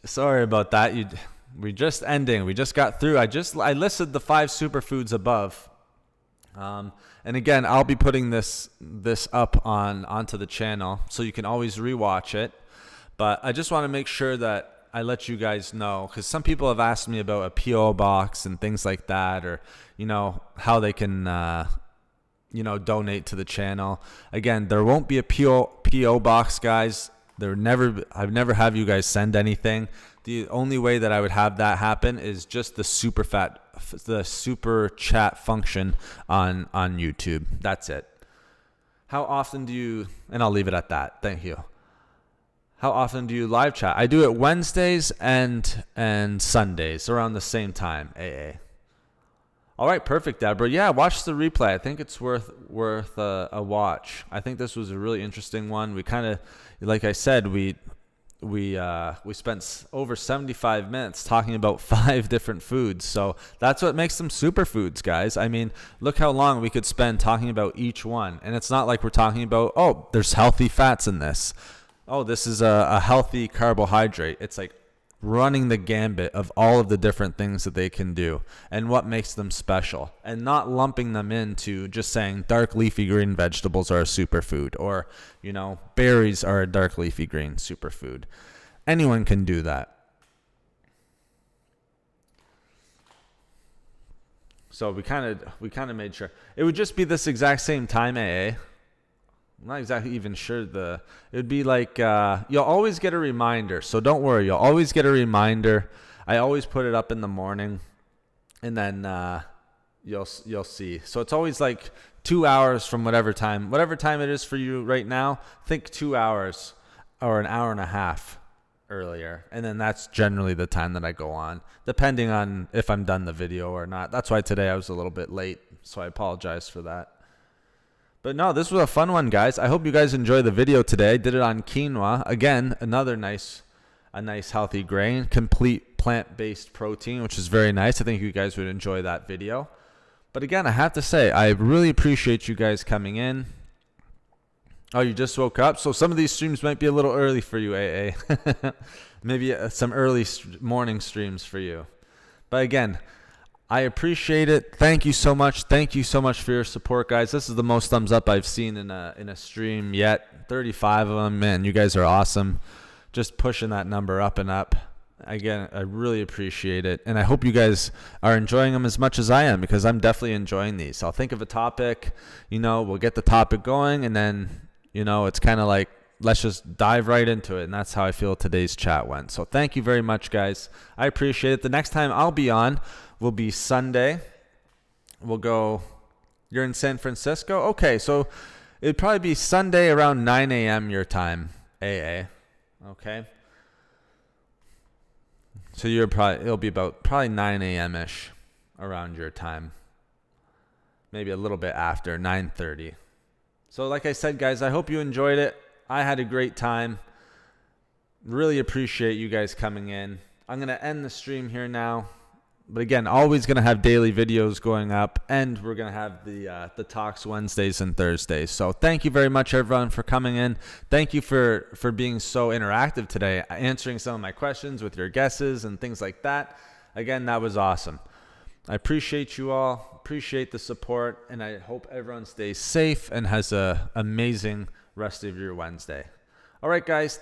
Sorry about that. We just got through. I listed the 5 superfoods above. And again, I'll be putting this up onto the channel, so you can always rewatch it. But I just want to make sure that I let you guys know, because some people have asked me about a PO box and things like that, or how they can donate to the channel. Again, there won't be a PO box, guys. I've never have you guys send anything. The only way that I would have that happen is just the super chat function on YouTube. That's it. How often do you, and I'll leave it at that. Thank you. How often do you live chat? I do it Wednesdays and Sundays around the same time, AA. All right, perfect, Deborah. Yeah, watch the replay. I think it's worth a watch. I think this was a really interesting one. We kind of, like I said, we spent over 75 minutes talking about 5 different foods. So that's what makes them superfoods, guys. I mean, look how long we could spend talking about each one. And it's not like we're talking about, oh, there's healthy fats in this. Oh, this is a healthy carbohydrate. It's like running the gambit of all of the different things that they can do and what makes them special, and not lumping them into just saying dark leafy green vegetables are a superfood, or berries are a dark leafy green superfood. Anyone can do that. So we kind of made sure it would just be this exact same time, AA. I'm not exactly even sure it would be like, you'll always get a reminder. So don't worry. You'll always get a reminder. I always put it up in the morning, and then, you'll see. So it's always like 2 hours from whatever time it is for you right now. Think 2 hours or an hour and a half earlier. And then that's generally the time that I go on, depending on if I'm done the video or not. That's why today I was a little bit late. So I apologize for that. But no, this was a fun one, guys. I hope you guys enjoyed the video today. I did it on quinoa. Again, another nice healthy grain, complete plant-based protein, which is very nice. I think you guys would enjoy that video. But again, I have to say, I really appreciate you guys coming in. Oh, you just woke up? So some of these streams might be a little early for you, AA. Maybe some early morning streams for you. But again, I appreciate it. Thank you so much. Thank you so much for your support, guys. This is the most thumbs up I've seen in a stream yet. 35 of them. Man, you guys are awesome. Just pushing that number up and up. Again, I really appreciate it. And I hope you guys are enjoying them as much as I am, because I'm definitely enjoying these. I'll think of a topic, we'll get the topic going, and then, it's kind of like, let's just dive right into it. And that's how I feel today's chat went. So thank you very much, guys. I appreciate it. The next time I'll be on will be Sunday. We'll go, you're in San Francisco? Okay, so it'd probably be Sunday around 9 a.m. your time, AA. Okay. So it'll be about probably 9 a.m.-ish around your time. Maybe a little bit after, 9:30. So like I said, guys, I hope you enjoyed it. I had a great time. Really appreciate you guys coming in. I'm going to end the stream here now. But again, always going to have daily videos going up, and we're going to have the talks Wednesdays and Thursdays. So thank you very much, everyone, for coming in. Thank you for being so interactive today, answering some of my questions with your guesses and things like that. Again, that was awesome. I appreciate you all, appreciate the support, and I hope everyone stays safe and has an amazing rest of your Wednesday. All right, guys.